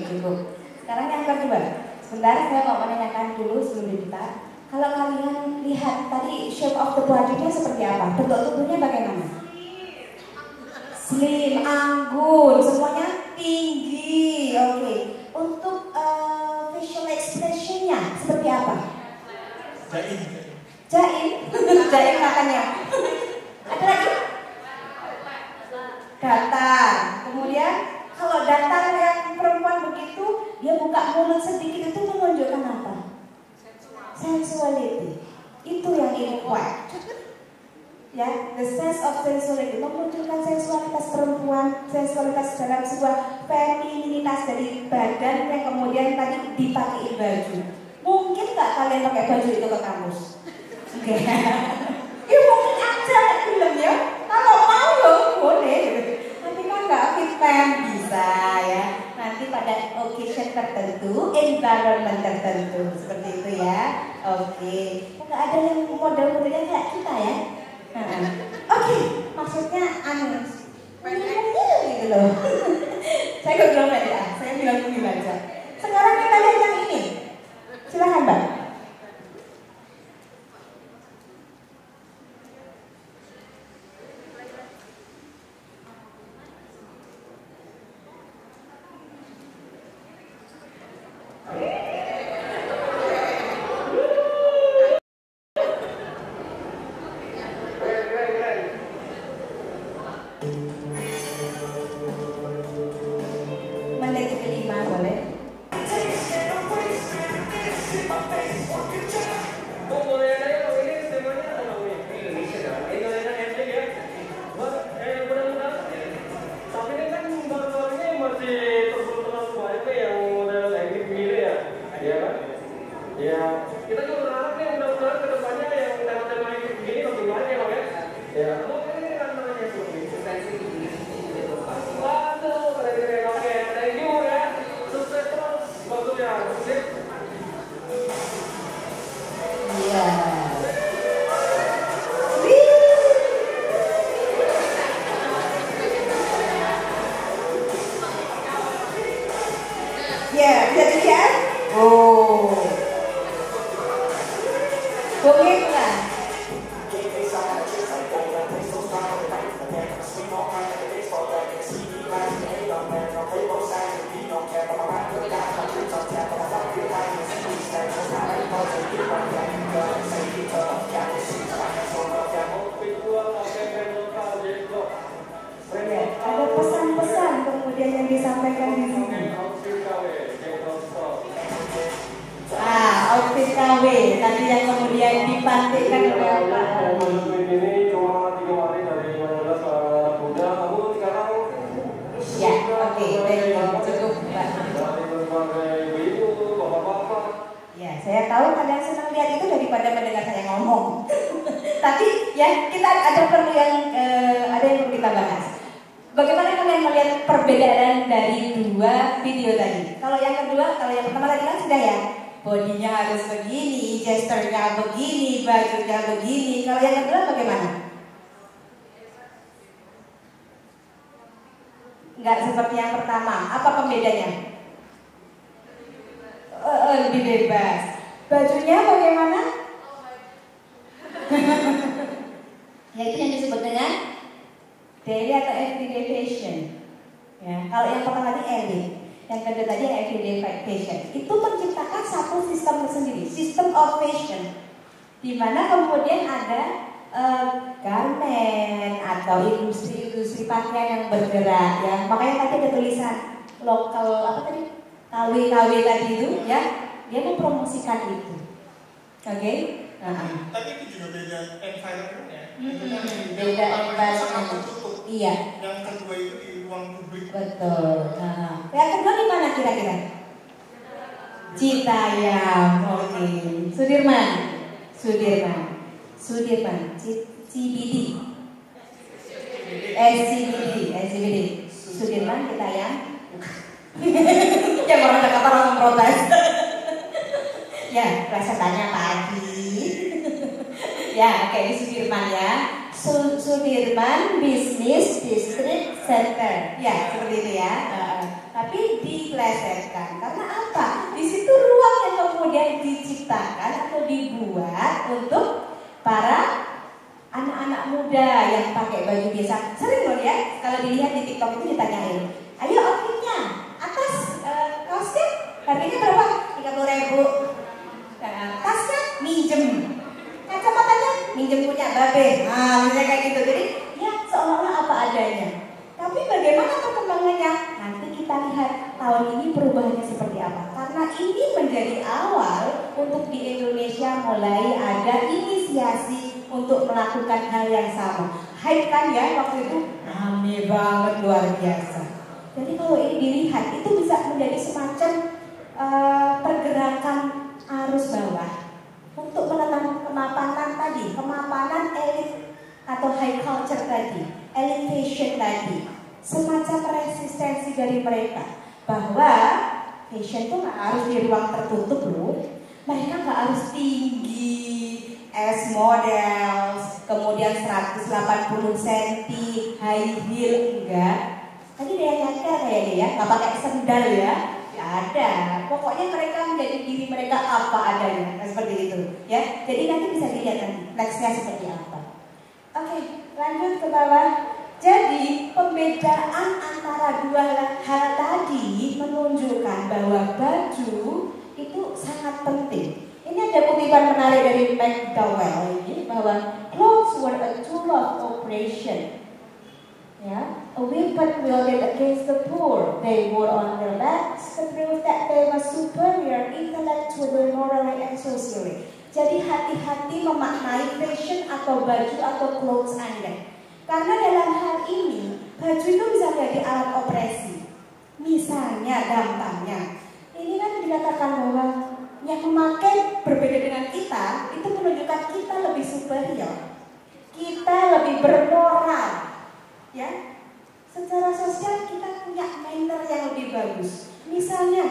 cukup. Sekarang yang kedua. Sebentar saya mau menanyakan dulu sebelum kita. Kalau kalian lihat tadi shape of the body-nya seperti apa? Bentuk tubuhnya bagaimana? Slim, anggun, semuanya tinggi. Oke. Untuk facial expression-nya seperti apa?
Jaim.
Jaim? Jaim makannya. Ada lagi? Datar. Kemudian kalau datar yang perempuan begitu, dia buka mulut sedikit itu menunjukkan apa? Sensuality. Itu yang required. Ya, the sense of sensuality memunculkan sensualitas perempuan, sensualitas dalam sebuah femininitas dari badan yang kemudian tadi dipakai baju. Mungkin nggak kalian pakai baju itu ke kampus? Enggak. Ya mungkin aja film ya. Kalau mau ya boleh. Tapi kan nggak fit time bisa ya. Nanti pada occasion tertentu, environment tertentu seperti itu ya. Oke. Nggak ada yang model-modelnya kayak kita ya. Oke, maksudnya gitu loh. Saya nggak bilang ya, saya bilang begini aja. Sekarang kita lihat yang ini. Silakan Mbak. Menit kelima boleh? Ya, bisa dilihat? Oh. Boleh nggak? Ada pesan-pesan kemudian yang disampaikan di sini. Outfit KW tadi yang kemudian dipantikkan oleh apa?
Ini cuma 3 hari dari 15 muda, kamu sekarang
ya, oke, cukup Mbak.
dari berbagai ibu, bapak-bapak.
Ya, saya tahu kalian senang lihat itu daripada mendengar saya ngomong. Tapi ya kita ada perlu yang ada yang perlu kita bahas. Bagaimana kalian melihat perbedaan dari dua video tadi? Kalau yang kedua, kalau yang pertama tadi kan sudah ya, bodinya harus begini, gesturnya begini, bajunya begini. Kalau yang kedua bagaimana? Enggak seperti yang pertama. Apa pembedanya? Lebih bebas. Bajunya bagaimana? Ya itu yang disebut dengan daily atau everyday fashion. Ya, kalau yang pertama tadi elite, yang kedua tadi everyday fashion. Itu menciptakan satu sistem tersendiri, sistem of fashion, di mana kemudian ada garment atau industri pakaian yang bergerak. Ya, makanya tadi ada tulisan lokal apa tadi? KW tadi itu, ya, dia mempromosikan itu. Oke?
Tapi itu juga beda environment-nya.
Beda environment. Iya.
Yang kedua itu di ruang publik.
Betul. Yang kedua di mana kira-kira? Citayam. Oke. Sudirman. CBD. SCBD. Sudirman, Citayam. Yang orang Jakarta langsung protes. Ya, pelesetannya pagi. Ya, oke, di Sudirman ya. Sudirman Business District Center. Ya, seperti itu ya. Tapi di diplesetkan. Karena apa? Di situ ruang yang kemudian diciptakan atau dibuat untuk para anak-anak muda yang pakai baju biasa. Sering loh ya, kalau dilihat di TikTok itu ditanyain, ayo outfitnya, atas kaosnya harganya berapa? 30.000. Tasnya minjem, kacamatanya minjem punya babe. Nah, misalnya kayak gitu. Jadi ya seolah-olah apa adanya. Tapi bagaimana perkembangannya? Nanti kita lihat tahun ini perubahannya seperti apa. Karena ini menjadi awal untuk di Indonesia mulai ada inisiasi untuk melakukan hal yang sama. Hype kan ya waktu itu rame banget, luar biasa. Jadi kalau ini dilihat itu bisa menjadi semacam pergerakan arus bawah untuk menanam kemapanan tadi, kemapanan elit atau high culture tadi, elevation tadi, semacam resistensi dari mereka bahwa fashion itu nggak harus di ruang tertutup loh, mereka nggak harus tinggi as models, kemudian 180 cm, high heel, enggak. Tadi dia nyadar kayaknya ya, nggak pakai sendal ya. Ada, pokoknya mereka menjadi diri mereka apa adanya, nah, seperti itu, ya. Jadi nanti bisa dilihat nanti nextnya seperti apa. Oke, lanjut ke bawah. Jadi pembedaan antara dua hal tadi menunjukkan bahwa baju itu sangat penting. Ini ada kutipan menarik dari McDowell ini bahwa clothes were a tool of operation. Ya, a weapon wielded against the poor. They wore on their backs to prove that they were superior intellectually, morally, and socially. Jadi hati-hati memaknai fashion atau baju atau clothes Anda. Karena dalam hal ini baju itu bisa menjadi alat opresi. Misalnya gampangnya, ini kan dikatakan bahwa yang memakai berbeda dengan kita itu menunjukkan kita lebih superior, kita lebih bermoral. Ya, secara sosial kita punya manner yang lebih bagus. Misalnya,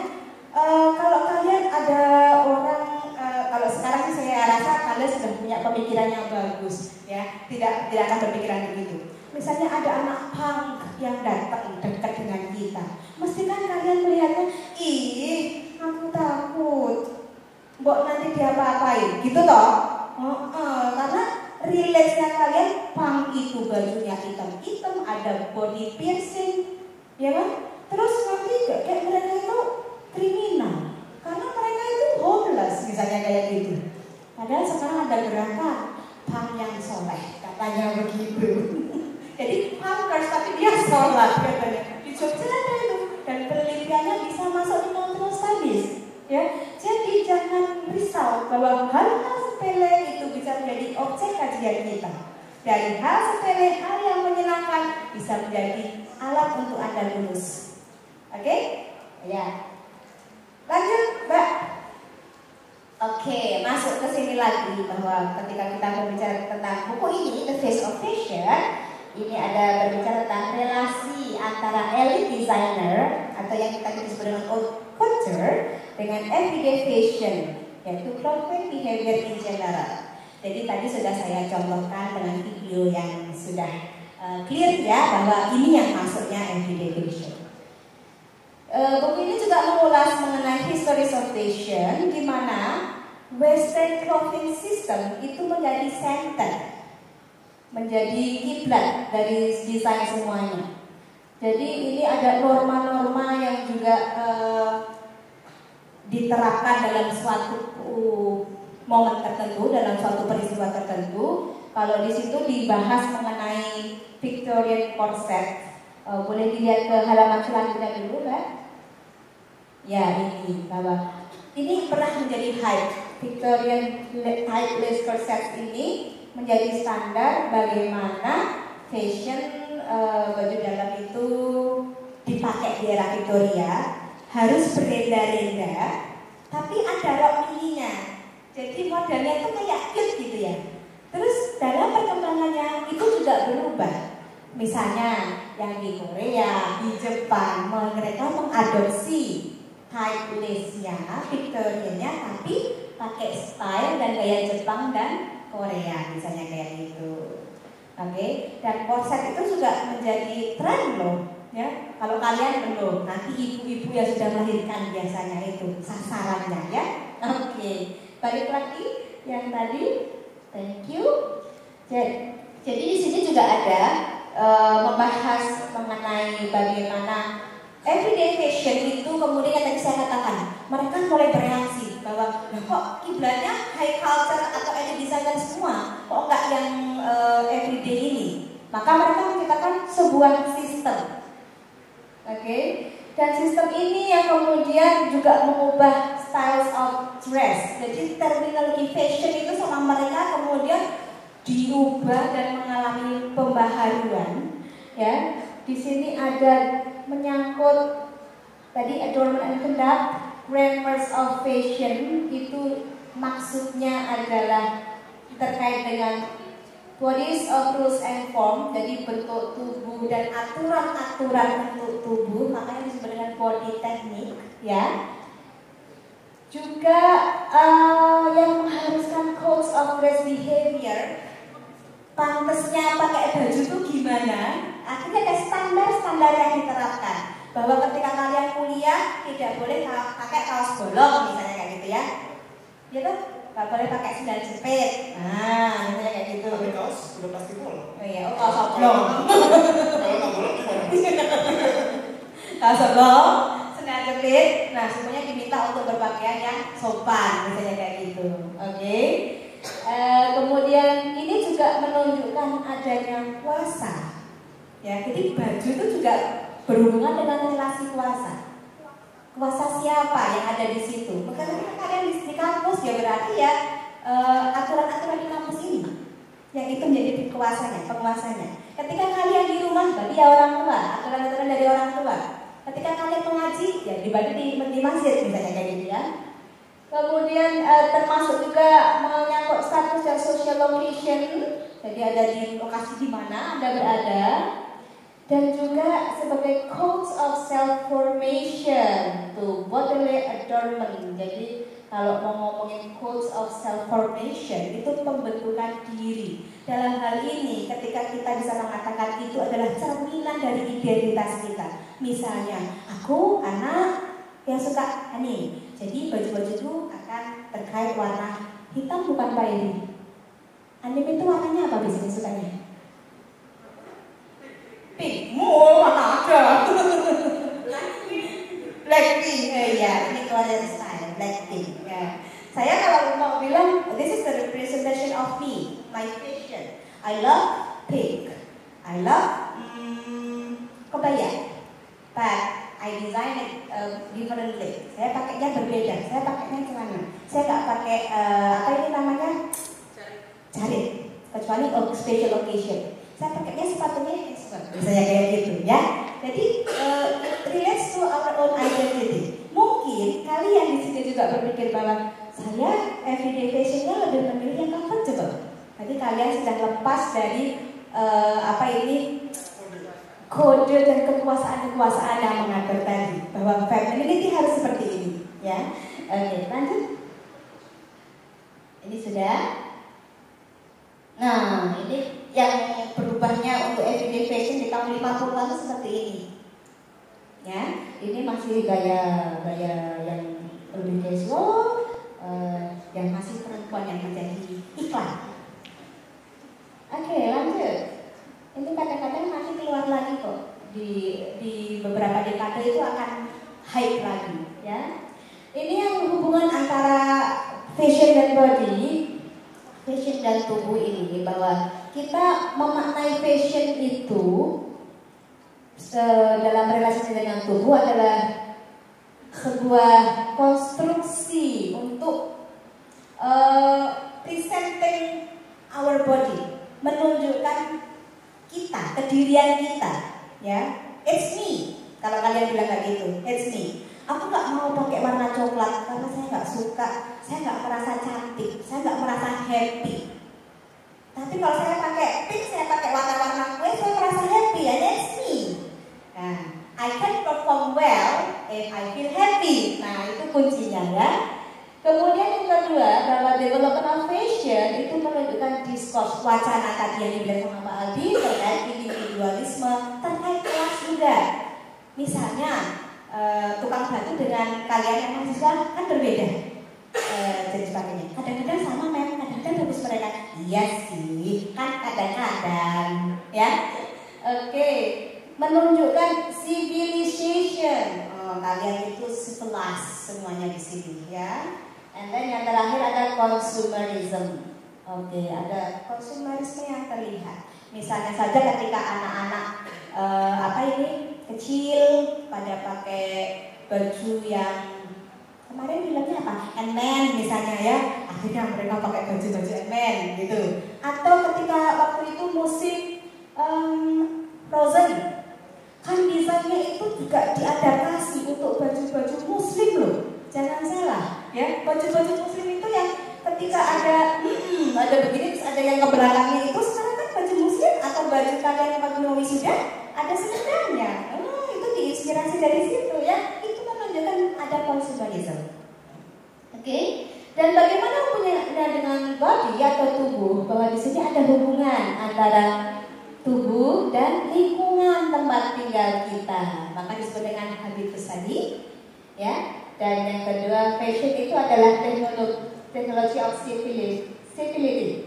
kalau kalian ada orang, kalau sekarang sih saya rasa kalian sudah punya pemikiran yang bagus, ya, tidak akan berpikiran begitu. Misalnya ada anak punk yang datang dekat dengan kita, mesti kan kalian melihatnya, ih, aku takut, mbok nanti dia apa-apain, gitu toh? Karena relate-nya kalian punk itu bajunya hitam-hitam, ada body piercing, ya kan? Terus nanti kayak mereka itu kriminal, karena mereka itu homeless, misalnya kayak gitu. Padahal sekarang ada gerakan punk yang soleh, katanya begitu. Jadi punkers tapi dia sholat katanya. Di Jogja ada itu, dan penelitiannya bisa masuk di cultural studies. Ya, jadi jangan risau bahwa hal-hal sepele itu bisa menjadi objek kajian kita. Dari hal sepele, hal yang menyenangkan bisa menjadi alat untuk Anda lulus. Oke? Ya. Lanjut, Mbak. Oke, masuk ke sini lagi bahwa ketika kita berbicara tentang buku ini, The Face of Fashion, ini ada berbicara tentang relasi antara elite designer atau yang kita sebut dengan haute couture dengan everyday fashion, yaitu clothing behavior in general. Jadi tadi sudah saya contohkan dengan video yang sudah clear ya bahwa ini yang masuknya everyday fashion. Buku ini juga mengulas mengenai histories of fashion, di mana Western clothing system itu menjadi center, menjadi kiblat dari desain semuanya. Jadi ini ada norma-norma yang juga diterapkan dalam suatu momen tertentu, dalam suatu peristiwa tertentu. Kalau di situ dibahas mengenai Victorian corset, boleh dilihat ke halaman selanjutnya dulu, Mbak. Ya, ini bahwa ini pernah menjadi hype. Victorian high lace corset ini menjadi standar bagaimana fashion baju dalam itu dipakai di era Victoria, harus berenda-renda, tapi ada rok mininya. Jadi modelnya itu kayak cute gitu ya. Terus dalam perkembangannya itu juga berubah. Misalnya yang di Korea, di Jepang, mereka mengadopsi high lace-nya, Victorianya, tapi pakai style dan gaya Jepang dan Korea, misalnya kayak gitu. Oke, dan corset itu juga menjadi tren loh. Ya, kalau kalian belum, nanti ibu-ibu yang sudah melahirkan biasanya itu sasarannya ya. Oke, balik lagi yang tadi. Thank you. Jadi di sini juga ada membahas mengenai bagaimana everyday fashion itu kemudian yang tadi saya katakan, mereka mulai bereaksi bahwa kok kiblatnya high culture atau edit designer semua, kok enggak yang everyday ini. Maka mereka menciptakan sebuah sistem. Oke, dan sistem ini yang kemudian juga mengubah styles of dress. Jadi terminologi fashion itu sama mereka kemudian diubah dan mengalami pembaharuan. Ya, di sini ada menyangkut tadi adornment and conduct, grammars of fashion itu maksudnya adalah terkait dengan bodies of rules and form, jadi bentuk tubuh dan aturan-aturan bentuk tubuh, makanya disebut dengan body technique, ya. Juga yang mengharuskan codes of dress behavior, pantesnya pakai baju itu gimana? Akhirnya ada standar-standar yang diterapkan, bahwa ketika kalian kuliah tidak boleh pakai kaos bolong misalnya kayak gitu ya, gitu. Gak boleh pakai sandal jepit. Nah, misalnya kayak gitu.
Tapi kaos udah pasti bolong.
Oh iya, kaos oblong.
Kalau nggak bolong gimana?
Kaos oblong, sandal jepit. Nah, semuanya diminta untuk berpakaian yang sopan, misalnya kayak gitu. Oke. Kemudian ini juga menunjukkan adanya kuasa. Ya, jadi baju itu juga berhubungan dengan relasi kuasa. Kuasa siapa yang ada di situ? Karena kalian di kampus ya berarti ya aturan-aturan di kampus ini yang itu menjadi penguasanya. Ketika kalian di rumah berarti ya orang tua, aturan-aturan dari orang tua. Ketika kalian mengaji ya dibagi di masjid misalnya kayak gitu ya. Kemudian termasuk juga menyangkut status dan social location. Jadi ada di lokasi di mana Anda berada. Dan juga sebagai codes of self formation to bodily adornment. Jadi kalau mau ngomongin codes of self formation itu pembentukan diri. Dalam hal ini ketika kita bisa mengatakan itu adalah cerminan dari identitas kita. Misalnya aku anak yang suka anime, jadi baju-bajuku akan terkait warna hitam bukan Pak Edi. Anime itu warnanya apa biasanya sukanya? Pink, mana ada? Blackpink, ya ini keluarga style Blackpink. Ya. Saya kalau mau bilang, this is the representation of me, my fashion. I love pink, I love kebaya, but I design it differently. Saya pakainya berbeda, saya pakainya celana. Saya nggak pakai apa ini namanya jarit, kecuali special occasion. Saya pakainya sepatunya misalnya kayak gitu ya. Jadi it relates to our own identity. Mungkin kalian di sini juga berpikir bahwa saya everyday fashionnya lebih memilih yang comfortable. Jadi kalian sedang lepas dari apa ini kode dan kekuasaan yang mengatur tadi bahwa femininity harus seperti ini ya. Oke, lanjut. Ini sudah. Nah, ini yang berubahnya untuk everyday fashion di tahun 50-an seperti ini. Ya, ini masih gaya yang lebih casual, yang masih perempuan yang menjadi iklan. Oke, lanjut. Ini kadang-kadang nanti keluar lagi kok di beberapa dekade itu akan hype lagi, ya. Ini yang hubungan antara fashion dan body, fashion dan tubuh ini, bahwa kita memaknai fashion itu dalam relasi dengan tubuh adalah sebuah konstruksi untuk presenting our body, menunjukkan kita, kedirian kita, ya. It's me. Kalau kalian bilang kayak gitu, it's me. Aku nggak mau pakai warna coklat karena saya nggak suka, saya nggak merasa cantik, saya nggak merasa happy. Tapi kalau saya pakai pink, saya pakai warna-warna kue, saya merasa happy, ya, that's me. Nah, I can perform well if I feel happy. Nah, itu kuncinya ya. Kemudian yang kedua, bahwa development of fashion itu menunjukkan diskurs wacana tadi yang dibilang sama Pak Aldi terkait individualisme, terkait kelas enggak? Misalnya tukang batu dengan kalian yang mahasiswa kan berbeda jenis pakainya. Kadang-kadang sama memang, kadang-kadang bagus mereka. Iya sih, kan kadang-kadang ya. Oke, menunjukkan civilization. Kalian itu civilized semuanya di sini ya. And then yang terakhir ada consumerism. Oke, ada konsumerisme yang terlihat. Misalnya saja ketika anak-anak kecil pada pakai baju yang kemarin bilangnya apa? Ant-Man misalnya ya. Akhirnya mereka pakai baju-baju Ant-Man gitu. Atau ketika waktu itu musim Frozen, kan desainnya itu juga diadaptasi untuk baju-baju muslim loh. Jangan salah ya, baju-baju muslim itu yang ketika ada begini terus ada yang ke belakangnya itu sekarang kan baju muslim atau baju kalian yang waktu wisuda ada sebenarnya. Itu diinspirasi dari situ ya. Itu menunjukkan ada konsumerisme. Oke. Dan bagaimana hubungannya dengan body atau tubuh? Bahwa di sini ada hubungan antara tubuh dan lingkungan tempat tinggal kita. Maka disebut dengan habitus tadi, ya. Dan yang kedua, fashion itu adalah teknologi of civility.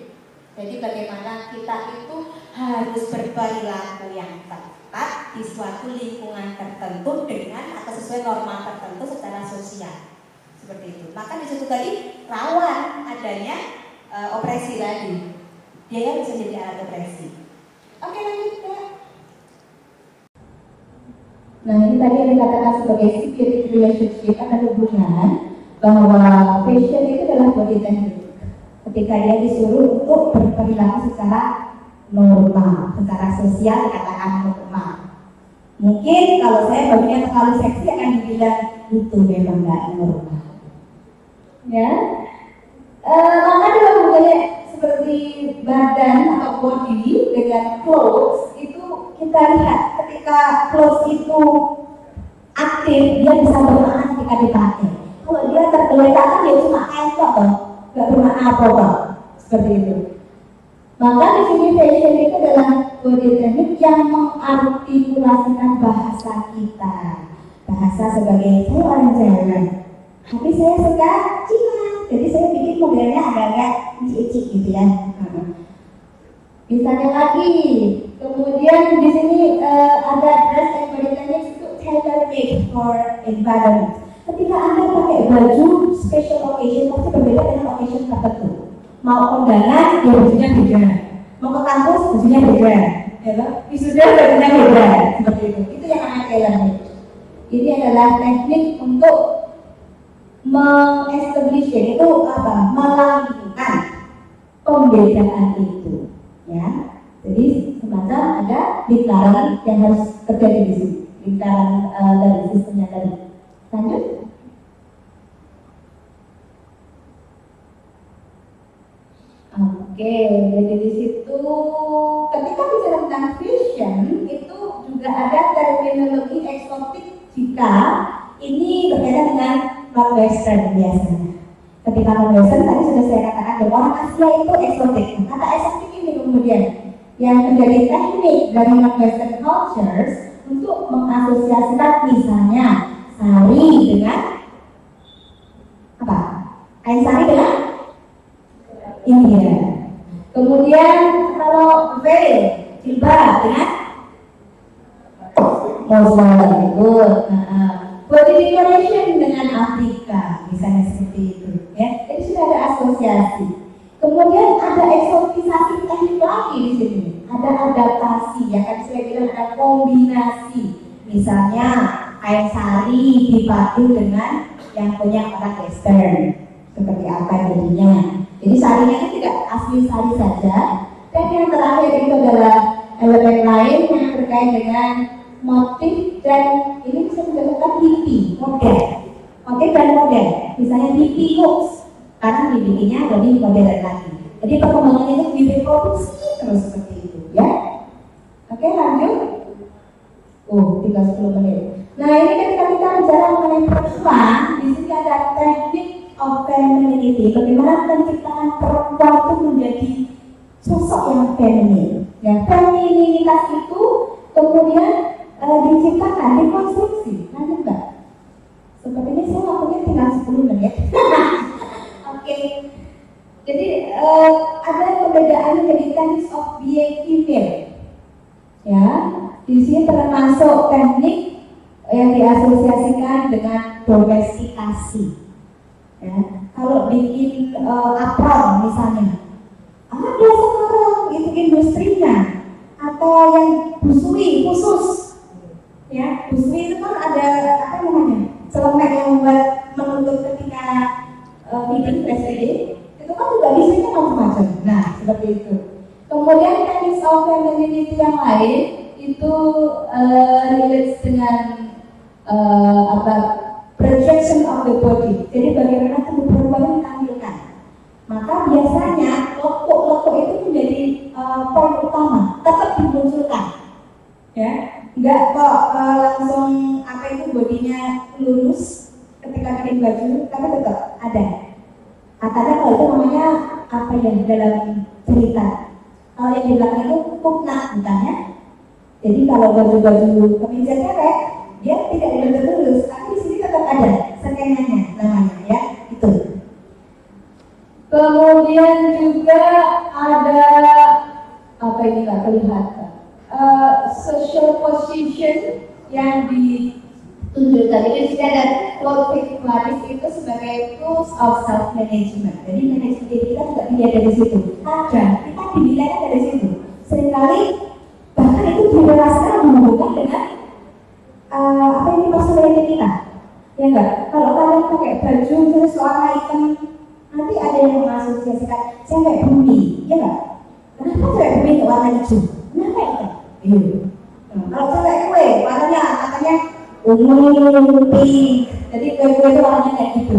Jadi bagaimana kita itu harus berperilaku yang tepat di suatu lingkungan tertentu dengan atau sesuai norma tertentu secara sosial. Seperti itu. Maka di situ tadi rawan adanya opresi tadi. Dia bisa jadi alat opresi. Oke, lanjut ya. Nah, ini tadi yang dikatakan sebagai security relationship ada hubungan bahwa fashion itu adalah body technique. Ketika dia disuruh untuk berperilaku secara normal, secara sosial dikatakan normal. Mungkin kalau saya bajunya terlalu seksi akan dibilang itu memang nggak normal. Ya, maka dalam hubungannya seperti badan atau body dengan clothes itu kita lihat ketika clothes itu aktif dia bisa bermakna ketika dipakai. Kalau dia tergeletak kan dia cuma kain kok, nggak bermakna apa-apa seperti itu. Maka di sini fashion itu adalah body technique yang mengartikulasikan bahasa kita. Bahasa sebagai saya orang Jawa, tapi saya suka Cina, jadi saya bikin modelnya agak-agak cicik gitu ya. Misalnya lagi, kemudian di sini ada dress and body techniques itu tailor-made for environment. Ketika Anda pakai baju special occasion pasti berbeda dengan occasion tertentu. Mau kondangan, ya bajunya beda. Mau ke kampus, bajunya beda. Ya, wisuda bajunya beda. Seperti itu. Itu yang namanya tailor-made. Ini adalah teknik untuk mengestablish itu apa? Melanggengkan pembedaan itu, ya. Jadi semacam ada lingkaran yang harus terjadi di sini, lingkaran dari sistemnya tadi. Lanjut. Oke, jadi di situ ketika bicara tentang fashion itu juga ada terminologi eksotik jika ini berkaitan dengan non-western biasanya. Ketika non-western tadi sudah saya katakan bahwa orang Asia itu eksotik. Kata eksotik ini kemudian yang menjadi teknik dari non-western cultures untuk mengasosiasikan misalnya sari dengan apa? Kain sari dengan India. Kemudian kalau veil, jilbab dengan Muslim, good. Body decoration dengan Afrika, misalnya seperti itu, ya. Jadi sudah ada asosiasi. Kemudian ada eksotisasi teknik lagi di sini. Ada adaptasi, ya kan saya bilang ada kombinasi. Misalnya kain sari dipadu dengan yang punya orang western, seperti apa jadinya. Jadi sarinya itu tidak asli sari saja. Dan yang terakhir itu adalah elemen lain yang terkait dengan motif dan ini bisa menjadikan hippie model, motif dan model. Misalnya hippie looks, karena dibikinnya lebih modern lagi. Jadi perkembangannya itu direproduksi terus seperti itu, ya. Oke, lanjut. Tinggal 10 menit. Nah, ini ketika kita bicara mengenai perempuan, di sini ada teknik of femininity. Bagaimana penciptaan perempuan itu menjadi sosok yang feminin. Ya, femininitas itu kemudian diciptakan, dikonstruksi, lanjut Mbak. Sepertinya saya waktunya tinggal 10 menit. Oke. Jadi ada perbedaan dari tenets of being female. Ya, di sini termasuk teknik yang diasosiasikan dengan domestikasi. Ya, kalau bikin apron misalnya, ada sekarang itu industrinya, atau yang busui khusus. Ya, busui itu kan ada apa namanya? Selemek yang buat menutup ketika feeding breastfeeding. Itu kan juga desainnya macam-macam. Nah, seperti itu. Kemudian tenets of femininity yang lain itu relates dengan projection of the body. Jadi bagaimana tubuh perempuan ditampilkan. Maka biasanya lekuk-lekuk itu menjadi poin utama, tetap dimunculkan. Ya, enggak kok langsung apa itu bodinya lurus ketika bikin baju, tapi tetap ada. Katanya kalau itu namanya apa ya dalam cerita. Kalau yang di belakang itu kuknak bukannya. Jadi kalau baju-baju kemeja cewek dia tidak dibentuk lurus, tapi di sini tetap ada skenanya namanya ya itu. Kemudian juga ada apa ini nggak kelihatan social position yang ditunjukkan. Jadi di sini ada clothing baris itu sebagai tools of self management. Jadi manajemen diri kita juga dilihat dari situ. Ada kita dinilai dari situ. Seringkali bahkan itu direlaksikan menghubungkan dengan apa ini personality kita. Ya enggak? Kalau kalian pakai baju terus warna hitam, nanti ada yang mengasosiasikan cewek bumi, ya enggak? Kenapa cewek bumi itu warna hijau? Kenapa itu? Iya. Kalau cewek kue, warnanya katanya ungu, pink. Jadi kue-kue itu warnanya kayak gitu.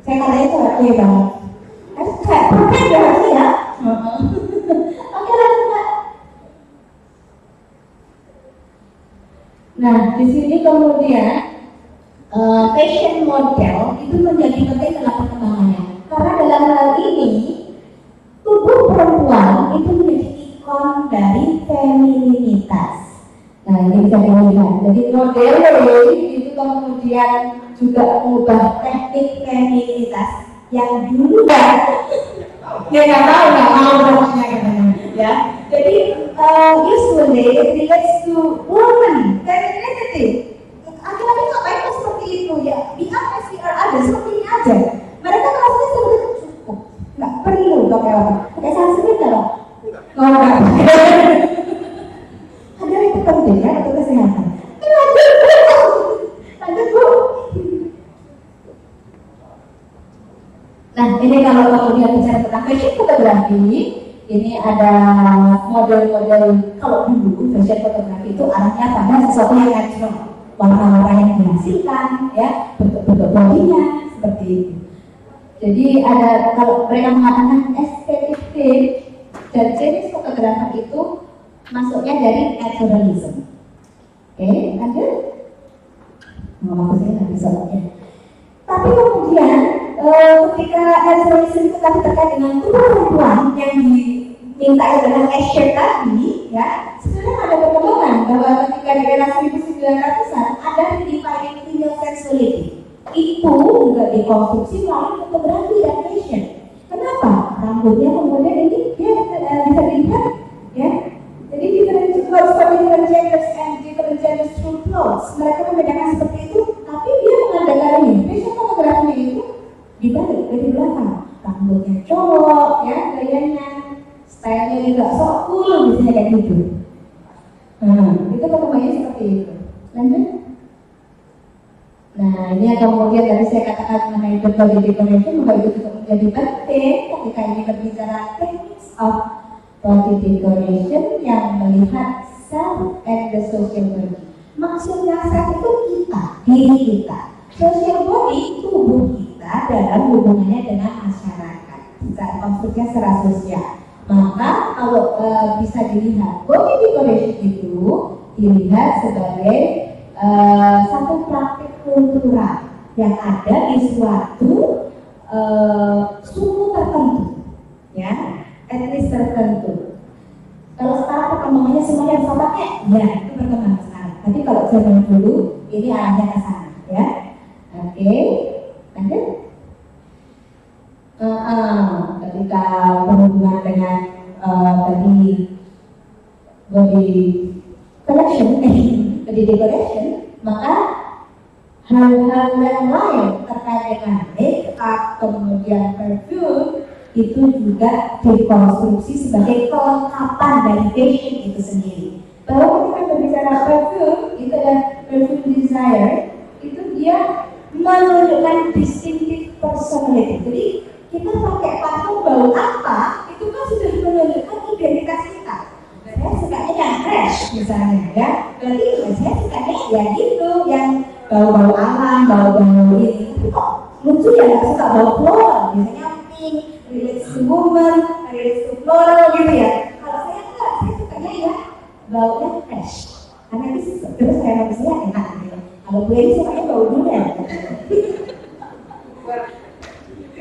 Saya katanya cewek kue banget. Kayak perfect ya sih ya. Oke lanjut Mbak. Nah di sini kemudian fashion model itu menjadi penting dalam perkembangannya. Karena dalam hal ini tubuh perempuan itu menjadi ikon dari femininitas. Nah ini bisa dilihat. Jadi modeling itu kemudian juga mengubah teknik femininitas yang dulu dia nggak mau namanya katanya. Ya, jadi usually it relates to woman femininity. Laki-laki ngapain kok seperti itu ya? Biar SPR ada seperti ini aja. Mereka merasa seperti itu cukup, nggak perlu pakai sunscreen kalau nggak. Ada itu penting ya untuk kesehatan. Lanjut Bu. Nah ini kalau kemudian bicara tentang fashion fotografi, ini ada model-model. Kalau dulu fashion fotografi itu arahnya pada sesuatu yang natural, warna-warna yang dihasilkan, ya bentuk-bentuk bodinya seperti itu. Jadi ada kalau mereka mengatakan estetik dan jenis fotografi itu masuknya dari naturalism. Oke, lanjut. Ngomong saya nggak bisa ya. Tapi kemudian ketika naturalism itu tadi terkait dengan tubuh perempuan yang diminta dengan Escher tadi, ya sebenarnya ada perkembangan bahwa ketika di era 1900-an ada redefining female sexuality. Itu juga dikonstruksi melalui fotografi dan fashion. Kenapa? Rambutnya kemudian ini dia bisa dilihat, ya. Jadi different clothes for different genders and different genders through clothes. Mereka membedakan seperti itu, tapi dia mengadakan ini. Fashion fotografi itu dibalik dari belakang. Rambutnya cowok, ya, gayanya, stylenya juga sok cool, misalnya kayak gitu. Itu perkembangannya seperti itu. Lanjut. Nah, ini yang kemudian tadi saya katakan mengenai body decoration, bahwa itu juga menjadi penting ketika ini berbicara techniques of body decoration yang melihat self and the social body. Maksudnya self itu kita, diri kita. Social body, tubuh kita dalam hubungannya dengan masyarakat. Secara konstruksinya secara sosial. Maka kalau bisa dilihat body decoration itu dilihat sebagai satu praktik kultural yang ada di suatu suku tertentu, ya, etnis tertentu. Kalau sekarang perkembangannya semuanya bisa pakai, ya itu perkembangan sekarang. Tapi kalau zaman dulu, ini arahnya ke sana, ya. Oke, lanjut. Ketika berhubungan dengan tadi body collection, body decoration, maka hal-hal yang lain terkait dengan make up, kemudian perfume itu juga dikonstruksi sebagai kelengkapan dari fashion itu sendiri. Bahwa ketika berbicara perfume, itu ada perfume desire, itu dia menunjukkan distinctive personality. Jadi kita pakai parfum bau apa, itu kan sudah menunjukkan identitas kita. Saya sukanya yang fresh misalnya, ya. Berarti saya sukanya ya gitu, yang bau-bau alam, bau-bau ini. Tapi kok lucu ya, nggak suka bau floral, biasanya pink, relates to woman, relates to floral gitu ya. Kalau saya enggak, saya sukanya ya baunya fresh. Karena itu terus saya manusia enak gitu. Kalau gue ini sukanya bau durian.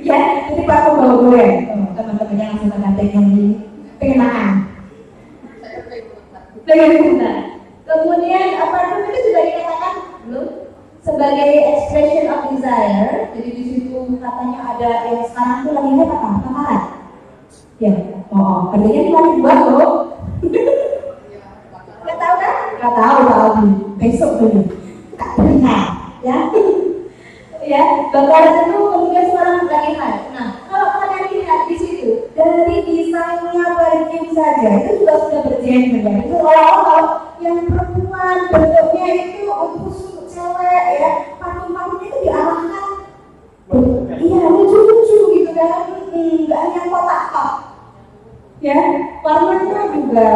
Ya, jadi parfum bau durian. Teman-teman yang langsung tergantung yang di pengen makan. Kemudian parfum itu juga dikatakan belum sebagai expression of desire. Jadi di situ katanya ada yang sekarang tuh lagi apa? Kamaran. Ya, kerjanya cuma dibuat loh. Nggak tahu kan? Nggak tahu besok dulu. Tak pernah, ya. Ya, bakaran itu kemudian sekarang lagi high. Nah, kalau kalian lihat di situ dari desainnya perfume saja itu juga sudah bergender. Itu kalau yang perempuan bentuknya itu untuk cewek ya, parfum-parfum itu diarahkan. Iya, lucu-lucu gitu kan, nggak hanya kotak-kotak. Ya, warnanya juga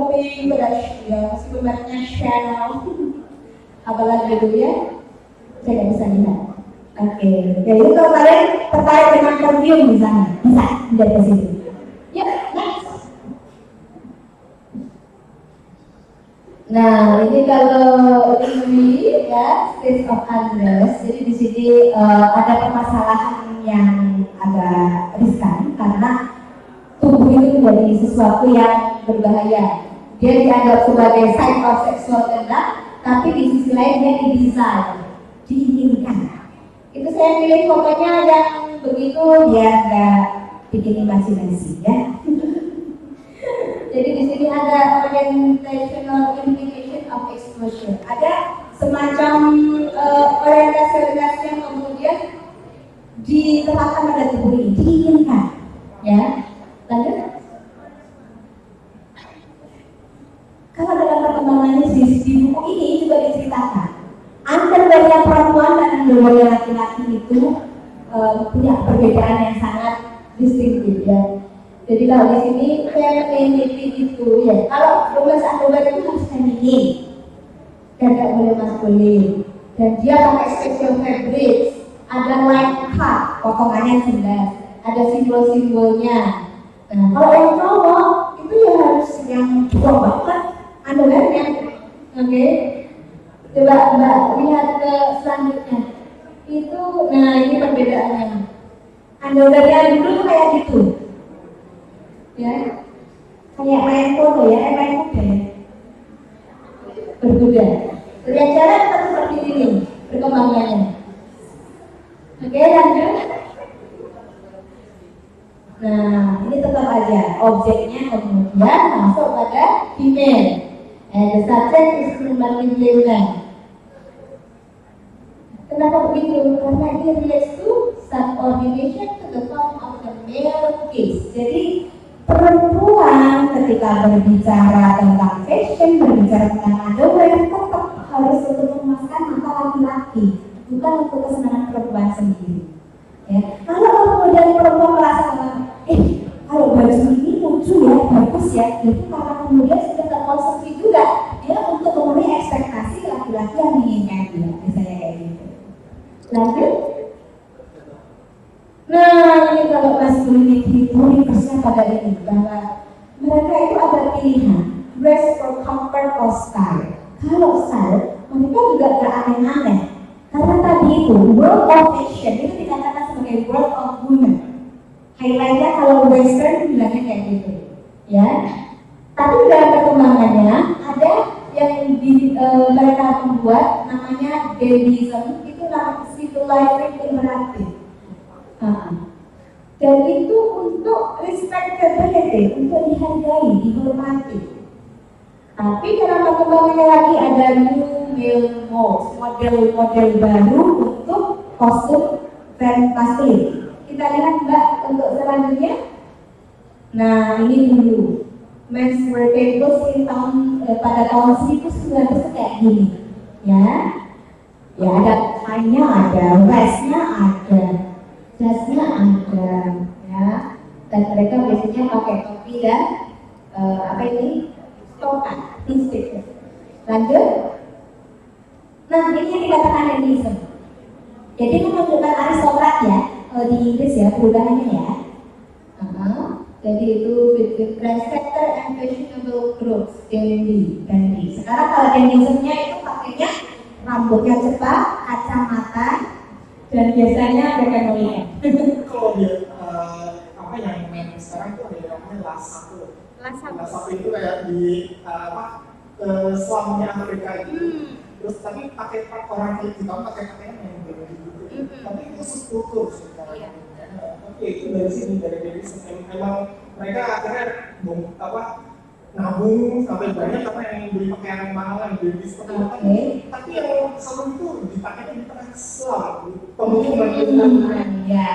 pink, brush ya, meskipun mereknya Chanel. Apalagi dulu ya, saya nggak bisa lihat. Oke, jadi kalau kalian tertarik dengan perfume misalnya, bisa lihat ke situ. Ya, next. Nah, ini kalau ini ya state of undress. Jadi di sini ada permasalahan yang agak riskan karena tubuh itu menjadi sesuatu yang berbahaya. Dia dianggap sebagai sign of sexual conduct, tapi di sisi lain dia didesain, diinginkan. Itu saya pilih fotonya yang begitu biar nggak bikin imajinasi ya. Jadi di sini ada orientational implication of exposure. Ada semacam orientasi yang kemudian diterapkan pada tubuh ini, diinginkan, ya. Lanjut. Kalau dalam perkembangannya di buku ini juga diceritakan underwear perempuan dan underwear laki-laki itu punya perbedaan yang sangat distintif ya. Jadi kalau di sini femininity itu ya, kalau rumus underwear itu harus feminin dan tidak boleh maskulin. Dan dia pakai special fabrics, ada light cut, potongannya jelas, ada simbol-simbolnya. Nah, kalau yang cowok itu ya harus yang tua banget underwearnya. Oke. Coba Mbak lihat ke selanjutnya. Itu, nah ini perbedaannya. Underwearnya dulu kayak gitu. Ya, kayak main foto ya, main kuda ya. Berkuda. Lihat jalan seperti ini perkembangannya. Oke, lanjut. Nah, ini tetap aja objeknya kemudian masuk pada female. And the subject is primarily female. Kenapa begitu? Karena ini relates to subordination to the form of the male gaze. Jadi perempuan ketika berbicara tentang fashion, berbicara tentang underwear tetap harus untuk memuaskan mata laki-laki, bukan untuk kesenangan perempuan sendiri. Ya. Kalau kemudian perempuan merasa kalau baju ini lucu ya, bagus ya, itu karena kemudian sudah terkonsumsi juga dia untuk memenuhi ekspektasi laki-laki yang menginginkan dia, misalnya kayak gitu. Lanjut. Nah, ini kalau masculinity universal pada ini bahwa mereka itu ada pilihan dress for comfort or style. Kalau style, mereka juga gak aneh-aneh. Karena tadi itu world of fashion itu dikatakan sebagai world of women. Highlightnya kalau western bilangnya kayak gitu, ya. Tapi dalam perkembangannya ada mereka membuat namanya Dadaism, itu civilizing imperatif. Dan itu untuk respectability, untuk dihargai, dihormati. Tapi dalam perkembangannya lagi ada new male modes, model-model baru untuk kostum fantastik. Kita lihat Mbak untuk selanjutnya. Nah ini dulu men's wearables pada tahun 1900 kayak gini, ya ada tie-nya, ada vest-nya, ada jas-nya, ada, ya. Dan mereka biasanya pakai topi dan apa ini? Topi, t-shirt. Lanjut. Nah ini yang dikatakan Dadaism. Jadi menunjukkan aristokrat ya, di Inggris ya perubahannya ya. Jadi itu between trendsetter and fashionable groups, dandy. Sekarang kalau Dadaismnya itu pakainya rambutnya cepat, kacamata, dan biasanya pakai nolia.
Kalau dia apa yang main sekarang itu ada yang namanya lasaku. Lasaku itu kayak di Islamnya Amerika itu. Terus tapi pakai orang kulit hitam pakai pakaian yang berbeda gitu. Tapi itu subkultur sebenarnya. Oke, itu dari sini dari memang mereka akhirnya nabung sampai banyak karena yang beli pakaian yang mahal yang beli seperti itu. Tapi yang seru itu dipakainya di tengah Islam. Pemukiman
ya.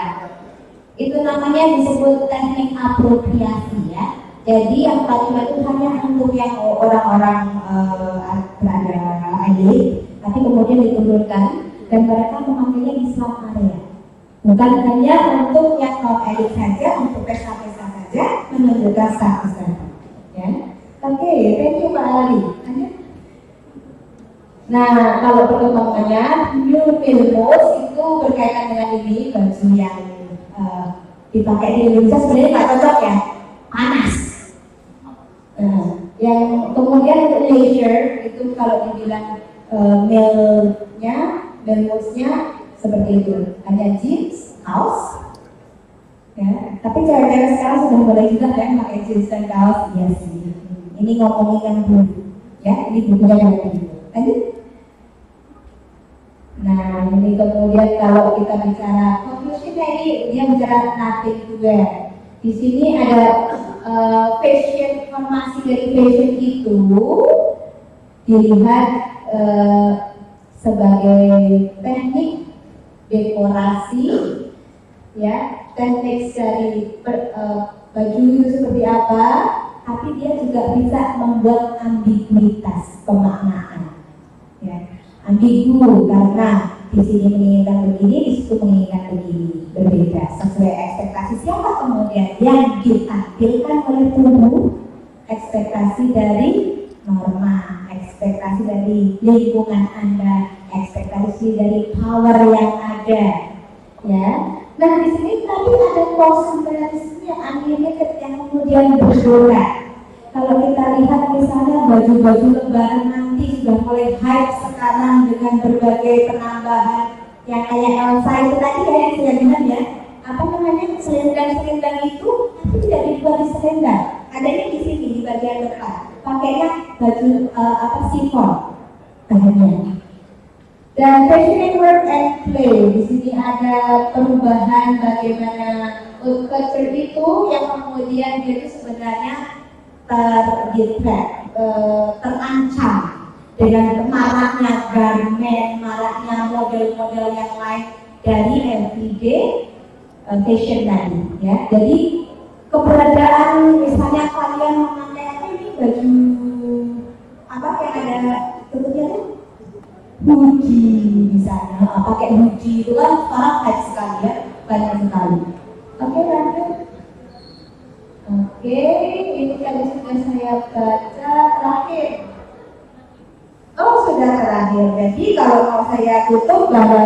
Itu namanya disebut teknik apropriasi ya. Jadi yang tadi itu hanya untuk yang orang-orang beragama elit, tapi kemudian diturunkan dan mereka memakainya di Islam area. Bukan hanya untuk yang non elit saja, untuk pesta-pesta saja, menunjukkan status tadi. Ya. Oke, thank you Pak Ali. Nah, kalau perkembangannya new filmos itu berkaitan dengan ini baju yang dipakai di Indonesia sebenarnya nggak cocok ya, panas. Yang kemudian untuk leisure itu kalau dibilang male-nya seperti itu, hanya jeans, kaos. Ya, tapi cewek-cewek sekarang sudah mulai juga kan pakai jeans dan kaos, iya sih. Ini ngomongin yang dulu, ya, ini bukunya yang dulu. Lanjut. Nah, ini kemudian kalau kita bicara conclusion ini dia bicara nothing to wear. Di sini ada fashion, informasi dari fashion itu dilihat sebagai teknik dekorasi, ya, teknik dari baju itu seperti apa, tapi dia juga bisa membuat ambiguitas pemaknaan, ya. Ambigu karena di sini menginginkan begini, di situ menginginkan begini, berbeda sesuai ekspektasi siapa kemudian yang ditampilkan oleh tubuh, ekspektasi dari norma, ekspektasi dari lingkungan Anda, ekspektasi dari power yang ada, ya. Nah di sini tadi ada konsumerisme yang unlimited yang kemudian bergerak. Kalau kita lihat misalnya baju-baju lebaran nanti sudah mulai hype sekarang dengan berbagai penambahan yang kayak Elsa itu tadi ya yang saya bilang ya, apa namanya selendang-selendang itu tapi tidak dibuat di selendang, adanya di sini di bagian depan, pakainya baju sifon bahannya. Dan fashion work and play di sini ada perubahan bagaimana culture itu yang kemudian dia itu sebenarnya terancam dengan maraknya garment, maraknya model-model yang lain dari everyday fashion tadi, ya. Jadi keberadaan misalnya kalian memakai apa ini baju apa yang ada tutupnya tuh hoodie misalnya, pakai hoodie itu kan sekarang hype sekali ya, banyak sekali. Oke, lanjut. Oke, ini tadi sudah saya baca terakhir. Oh, sudah terakhir. Jadi kalau mau saya tutup bahwa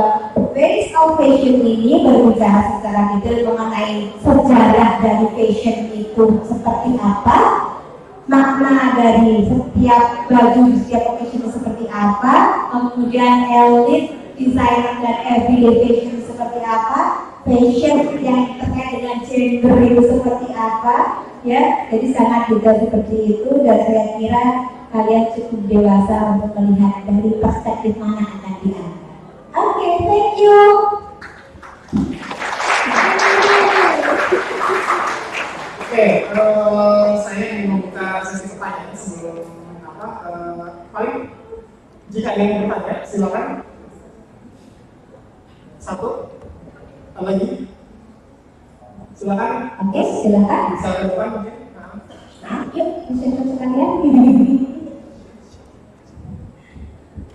Face of Fashion ini berbicara secara detail mengenai sejarah dari fashion itu seperti apa, makna dari setiap baju di setiap fashion seperti apa, kemudian elit, desainer dan everyday fashion seperti apa, fashion yang terkait dengan gender itu seperti apa, ya. Jadi sangat detail seperti itu dan saya kira kalian cukup dewasa untuk melihat dari perspektif mana akan diangkat. Oke, thank you.
Oke, saya ingin membuka sesi pertanyaan sebelum paling jika ingin bertanya silakan. Satu lagi, silakan.
Oke, silakan.
Bisa ke depan mungkin.
Yuk, bisa sekalian.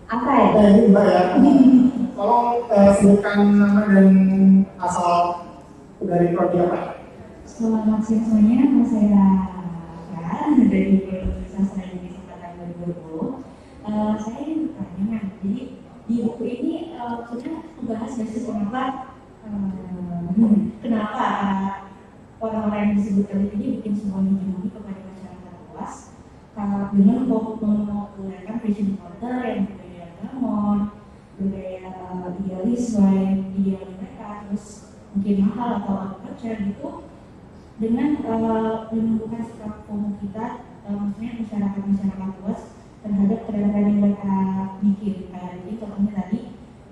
Apa ya?
Ini Mbak ya. Tolong sebutkan nama dan asal dari prodi apa?
Selamat siang semuanya, nama saya Raka dari Prodi Sastra Indonesia Angkatan 2020. Saya ingin bertanya, jadi di buku ini sudah membahas basis kenapa orang-orang yang disebut elit ini bikin sebuah hegemoni kepada masyarakat luas dengan menggunakan fashion culture yang budaya gamon, budaya idealisme, ideal mereka, terus mungkin mahal atau culture gitu, dengan menumbuhkan sikap FOMO kita, maksudnya masyarakat luas terhadap tren-tren yang mereka bikin. Kayak mungkin contohnya tadi,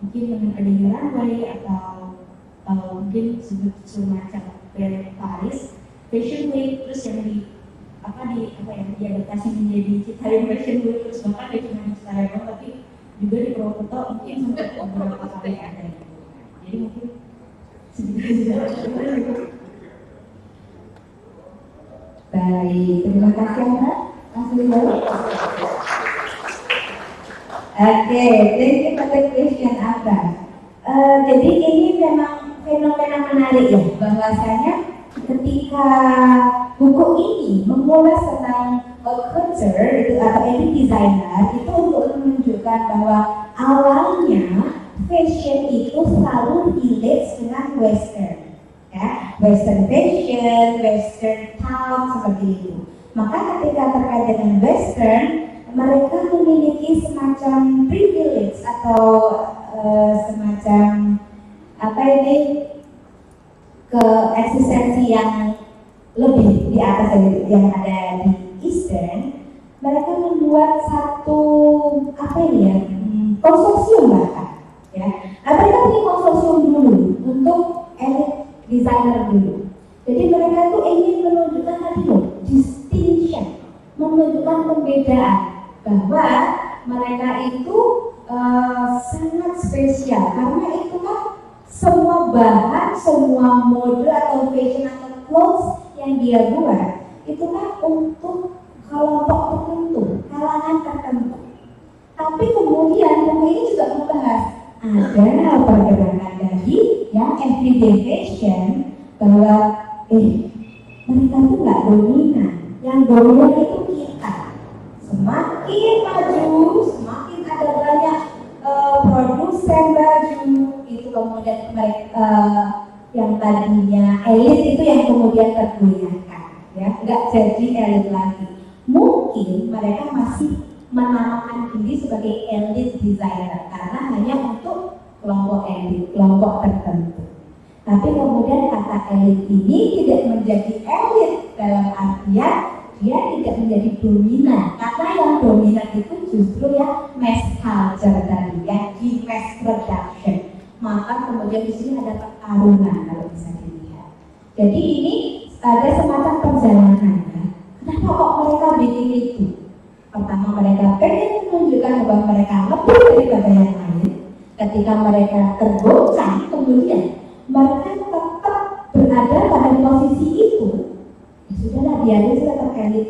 mungkin dengan adanya runway atau mungkin semacam Paris Fashion Week, terus yang diadaptasi menjadi Citayam Fashion Week, terus bahkan dia cuma di Citayam tapi juga di Purwokerto mungkin sampai beberapa kali ada gitu. Jadi mungkin
Baik, terima kasih Mbak. Langsung jawab. Oke, thank you for the question Abra. Jadi ini memang fenomena menarik ya, bahwasanya ketika buku ini mengulas tentang culture itu atau elite designer itu untuk menunjukkan bahwa awalnya fashion itu selalu relate dengan western. Ya, western fashion, western town seperti itu. Maka ketika terkait dengan western, mereka memiliki semacam privilege atau semacam eksistensi yang lebih di atas dari yang ada di Eastern. Mereka membuat satu konsorsium bahkan, ya. Mereka punya konsorsium dulu untuk elit designer dulu. Jadi mereka tuh ingin menunjukkan distinction, menunjukkan pembedaan bahwa mereka itu sangat spesial karena itu kan semua bahan, semua mode atau fashion atau clothes yang dia buat itu kan untuk kelompok tertentu, kalangan tertentu. Tapi kemudian buku ini juga membahas ada pergerakan dari yang everyday fashion bahwa mereka tuh nggak dominan, yang dominan itu kita. Semakin maju, semakin ada banyak produsen baju itu kemudian mereka yang tadinya elit itu yang kemudian tergoyahkan, ya nggak jadi elit lagi. Mungkin mereka masih menamakan diri sebagai elite designer karena hanya untuk kelompok elit, kelompok tertentu. Tapi kemudian kata elit ini tidak menjadi elit dalam artian dia tidak menjadi dominan karena yang dominan itu justru yang mass culture tadi, yang di mass production. Maka kemudian di sini ada pertarungan kalau bisa dilihat. Jadi ini ada semacam perjalanan. Kenapa kok mereka bikin itu? Pertama mereka pengen menunjukkan bahwa mereka lebih daripada yang lain. Ketika mereka tergoncang, kemudian mereka tetap berada pada posisi itu. Ya sudahlah, biarnya sudah terkait.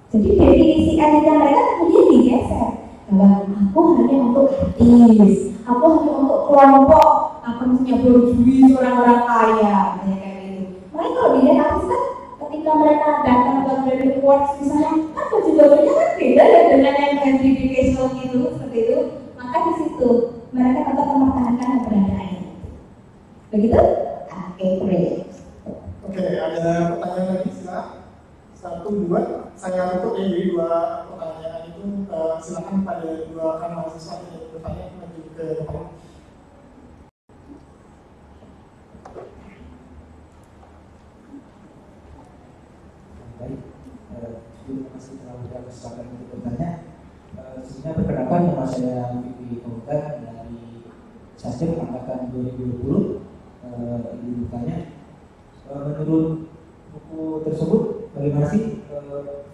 Jadi definisi elitnya mereka kemudian digeser bahwa aku hanya untuk artis, aku hanya untuk kelompok, aku misalnya berjuis orang-orang kaya, kayak gitu. Mereka kalau dilihat artis kan ketika mereka datang ke Grammy Awards misalnya, kan baju-bajunya kan beda ya dengan yang everyday casual gitu, seperti itu. Maka di situ mereka tetap mempertahankan keberadaannya. Begitu? Oke, great.
Oke, ada pertanyaan lagi silakan. 1, 2, saya tutup ya, jadi 2 pertanyaan itu silakan pada 2 kan mahasiswa yang bertanya maju ke depan.
Baik, terima kasih telah berikan kesempatan untuk bertanya. Perkenalkan, nama saya Fikri Fauzan dari Sasjep angkatan 2020. Ibu bertanya, menurut buku tersebut bagaimana sih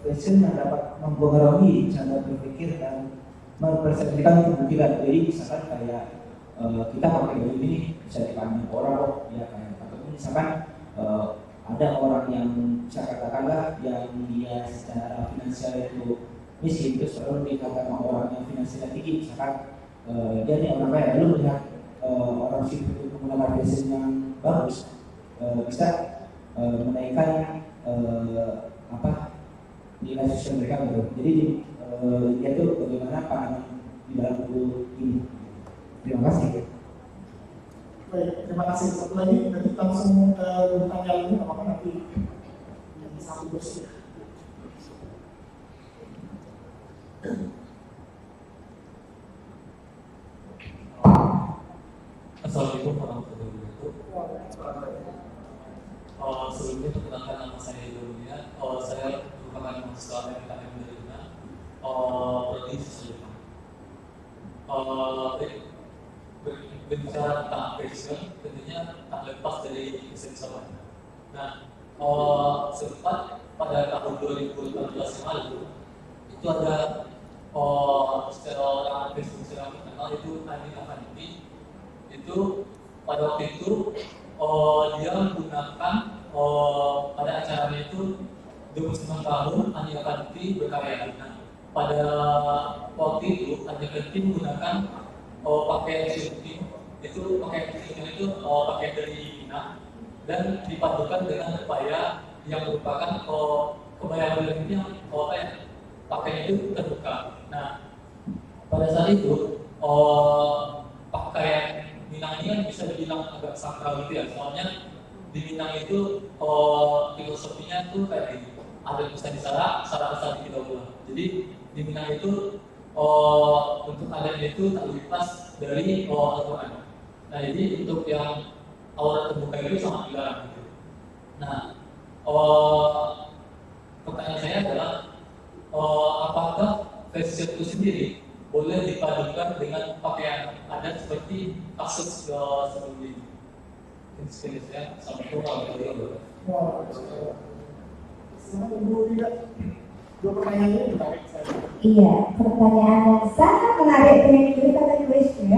fashion yang dapat mempengaruhi cara berpikir dan mempersepsikan pemikiran? Jadi misalkan kayak kita pakai baju ini bisa dipandang orang loh, ya kayak atau misalkan ada orang yang bisa katakanlah yang dia secara finansial itu miskin, terus lalu dikatakan sama orang yang finansialnya tinggi, misalkan dia nih orang kaya, lalu melihat orang miskin itu menggunakan fashion yang bagus, bisa menaikkan nilai sosial mereka gitu. Jadi dia tuh bagaimana pandangan di dalam buku ini. Terima kasih.
Baik, terima kasih. Satu lagi, nanti langsung bertanya lagi, apa nanti yang satu bersih.
Assalamualaikum warahmatullahi wabarakatuh. Sebelumnya perkenalkan nama saya dulunya. Saya merupakan mahasiswa MKM dari Una, prodi sosial. Berbicara tentang fashion, tentunya tak lepas dari kesehatan. Nah, sempat pada tahun 2018 yang lalu itu ada seorang Facebook yang terkenal itu Ani Avanti. Itu pada waktu itu dia menggunakan pada acaranya itu 29 tahun Ani Avanti berkarya. Nah, pada waktu itu Ani Avanti menggunakan pakaian syuting itu, pakaian syuting itu pakaian dari China dan dipadukan dengan kebaya yang merupakan kebaya ini yang pakaian itu terbuka. Nah, pada saat itu pakaian Minang ini kan bisa dibilang agak sakral gitu ya, soalnya di Minang itu filosofinya tuh kayak gini, ada bisa disarak, sarak besar di kita. Jadi di Minang itu untuk adatnya itu tak lepas dari Al-Quran. Nah, jadi untuk yang aurat terbuka itu sangat dilarang gitu. Nah, pertanyaan saya adalah apakah fashion itu sendiri boleh dipadukan dengan pakaian adat seperti kasus sebelum ini? Sekali saya Assalamualaikum warahmatullahi wabarakatuh.
Selamat Ibu tidak. Dua pertanyaan ini menarik saya.
Iya, pertanyaan yang sangat menarik. Thank you for the question.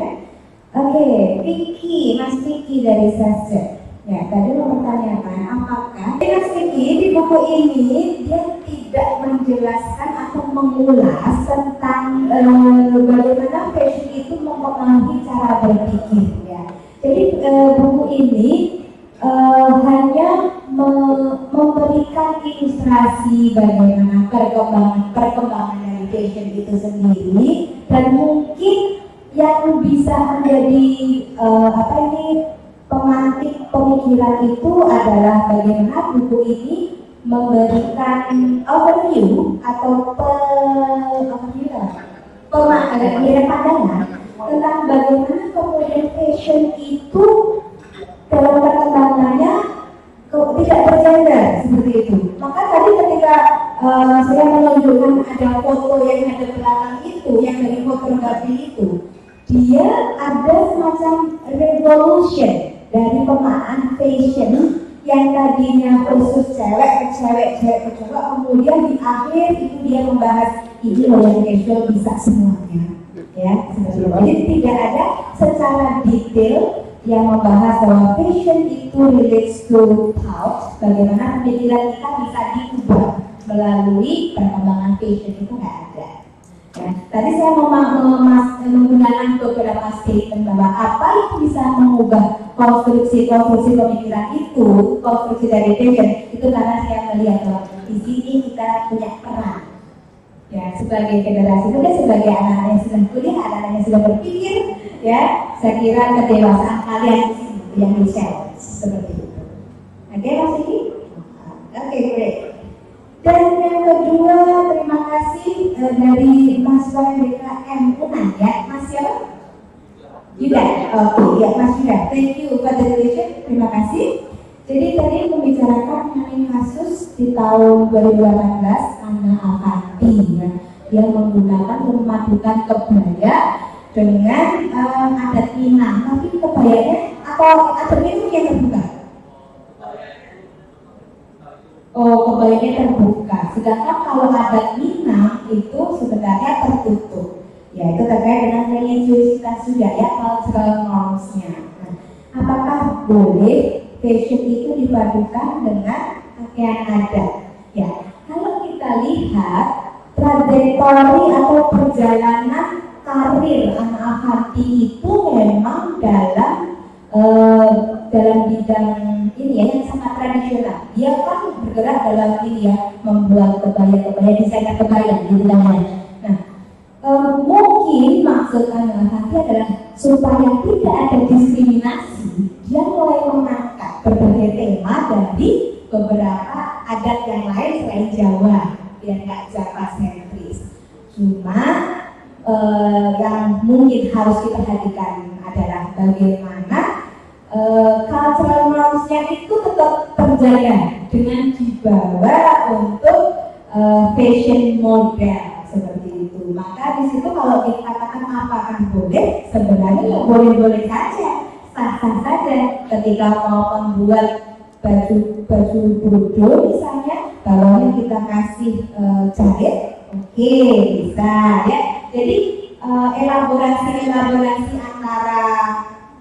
Oke, Vicky, Mas Vicky dari Sasjep. Ya, tadi mempertanyakan apakah Mas Vicky di buku ini dia tidak menjelaskan atau mengulas tentang bagaimana fashion itu mempengaruhi cara berpikir ya. Jadi buku ini hanya memberikan ilustrasi bagaimana perkembangan dari fashion itu sendiri, dan mungkin yang bisa menjadi pemantik pemikiran itu adalah bagaimana buku ini memberikan overview atau pandangan tentang bagaimana kemudian fashion itu dalam perkembangannya tidak bergender seperti itu. Maka tadi ketika saya menunjukkan ada foto yang ada belakang itu, yang dari fotografi itu, dia ada semacam revolution dari pemaknaan fashion yang tadinya khusus cewek ke cewek, kemudian di akhir itu dia membahas ini loh yang casual bisa semuanya, ya seperti itu. Jadi tidak ada secara detail yang membahas bahwa fashion itu relates to thought, bagaimana pemikiran kita bisa diubah melalui perkembangan fashion itu nggak ada. Ya, tadi saya menggunakan beberapa statement bahwa apa yang bisa mengubah konstruksi pemikiran itu, konstruksi dari fashion itu, karena saya melihat bahwa di sini kita punya peran. Ya, sebagai generasi muda, sebagai anak-anak yang sedang kuliah, anak-anak yang sedang berpikir, ya, saya kira kedewasaan kalian yang di-share seperti itu. Oke, Mas Iki? Oke, great. Dan yang kedua, terima kasih dari Mas BKM Unan, ya, Mas siapa? Yuda. Oke, ya, Mas Yuda. Thank you for the question. Terima kasih. Jadi tadi membicarakan mengenai kasus di tahun 2018 Ana Avanti, ya.
Dia menggunakan memadukan kebaya dengan adat Minang, tapi kebayanya atau adatnya itu yang terbuka. Oh, kebayanya terbuka. Sedangkan kalau adat Minang itu sebenarnya tertutup. Ya, itu terkait dengan religiusitas juga ya, cultural norms-nya. Nah, apakah boleh fashion itu dipadukan dengan pakaian adat? Ya, kalau kita lihat trajektori atau perjalanan karir anak Avanti itu memang dalam bidang ini ya yang sangat tradisional. Dia kan bergerak dalam ini ya, membuat kebaya-kebaya, desain kebaya di bidangnya. Nah, mungkin maksud anak Avanti adalah supaya tidak ada diskriminasi, dia mulai mengangkat berbagai tema dari beberapa adat yang lain selain Jawa, biar nggak Jawa sentris. Cuma yang mungkin harus diperhatikan adalah bagaimana cultural norms-nya itu tetap terjaga dengan dibawa untuk fashion model seperti itu. Maka di situ kalau kita katakan apakah boleh, sebenarnya ya boleh-boleh saja, sah-sah saja. Ketika mau membuat baju brodo misalnya, bawahnya kita kasih jahit, oke, bisa ya. Jadi elaborasi antara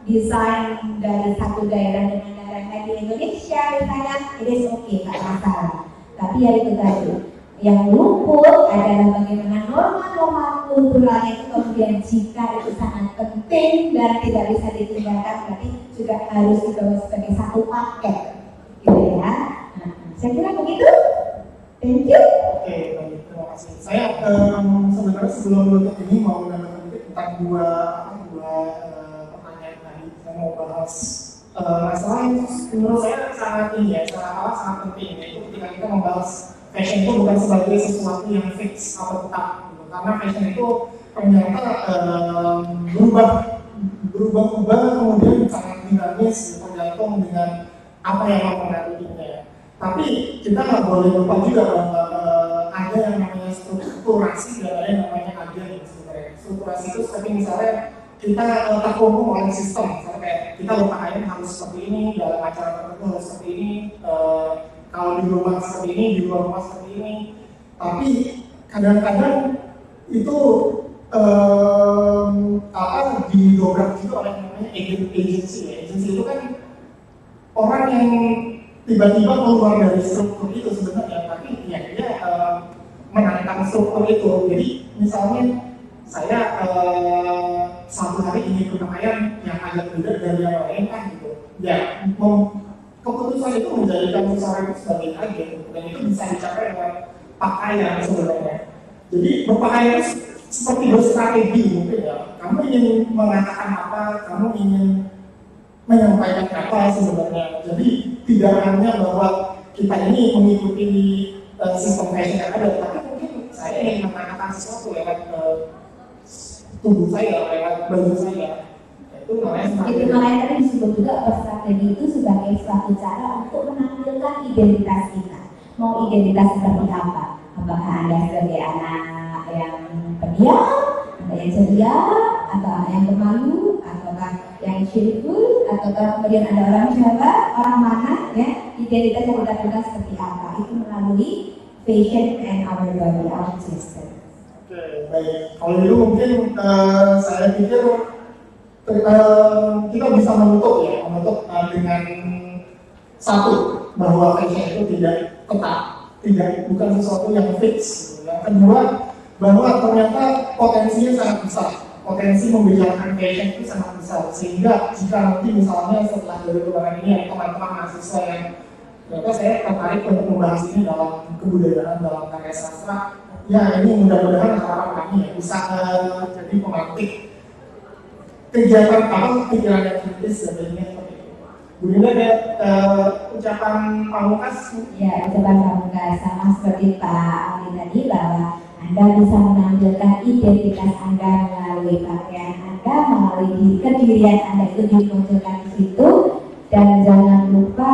desain dari satu daerah dengan daerah lain di Indonesia misalnya, it is okay, nggak masalah. Tapi ya itu tadi, yang luput adalah bagaimana norma-norma kulturalnya itu kemudian jika itu sangat penting dan tidak bisa ditinggalkan, berarti juga harus dibawa sebagai satu paket, gitu ya. Nah, saya kira begitu. Thank you.
Oke, baik, terima kasih. Saya sebenarnya sebelum menutup ini mau menambahkan sedikit tentang dua pertanyaan tadi. Saya mau bahas masalah yang menurut saya sangat ini ya, sangat penting, yaitu ketika kita membahas fashion itu bukan sebagai sesuatu yang fix atau tetap, gitu. Karena fashion itu ternyata berubah kemudian sangat dinamis, tergantung dengan apa yang mempengaruhinya. Tapi kita nggak boleh lupa juga bahwa ada yang namanya strukturasi dan ada yang namanya agen sebenarnya. Strukturasi itu seperti misalnya kita terhubung oleh sistem, misalnya kayak kita berpakaian harus seperti ini, dalam acara tertentu harus seperti ini, kalau di rumah seperti ini, di luar rumah seperti ini. Tapi kadang-kadang itu didobrak juga oleh namanya agency. Agency itu kan orang yang tiba-tiba keluar dari struktur itu sebenarnya, tapi ya dia menantang struktur itu. Jadi misalnya saya satu hari ini berpakaian yang agak beda dari yang lain kan gitu. Ya, keputusan itu menjadikan seseorang itu sebagai agen, dan itu bisa dicapai dengan pakaian sebenarnya. Jadi berpakaian seperti berstrategi mungkin ya. Kamu ingin mengatakan apa, kamu ingin menyampaikan apa sebenarnya. Jadi tidak hanya bahwa kita ini mengikuti sistem fashion yang ada, tapi mungkin saya ingin mengatakan sesuatu lewat tubuh saya, lewat baju saya. Itu
makanya tadi disebut juga strategi itu sebagai suatu cara untuk menampilkan identitas kita. Mau identitas seperti apa? Apakah Anda sebagai anak yang pendiam, anak yang ceria, atau anak yang pemalu, ataukah yang cheerful, ataukah kemudian ada orang Jawa, orang mana, ya, identitas yang ditampilkan seperti apa? Itu melalui fashion and our body, our system.
Oke, baik. Kalau itu mungkin saya pikir kita bisa menutup dengan satu, bahwa fashion itu tidak tetap, bukan sesuatu yang fix. Yang kedua, bahwa ternyata potensinya sangat besar, potensi membicarakan fashion itu sangat besar, sehingga jika nanti misalnya setelah dari lebaran ini ada teman-teman mahasiswa yang ternyata saya tertarik untuk membahas ini dalam kebudayaan, dalam karya sastra, ya ini mudah-mudahan harapan kami ya bisa jadi pemantik kegiatan apa pikiran yang kritis dan lainnya seperti itu. Bu Dinda ada ucapan pamungkas?
Ya, ucapan pamungkas sama seperti Pak Ali tadi, bahwa Anda bisa menampilkan identitas Anda melalui pakaian Anda, melalui kedirian Anda itu dimunculkan di situ, dan jangan lupa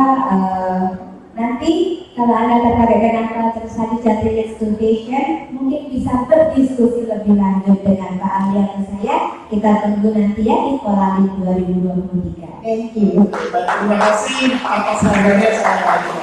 Nanti kalau Anda tertarik dengan culture study dan relate education, mungkin bisa berdiskusi lebih lanjut dengan Pak Ali atau saya. Kita tunggu nanti ya di Kolali 2023. Thank you.
Terima kasih atas harganya saya.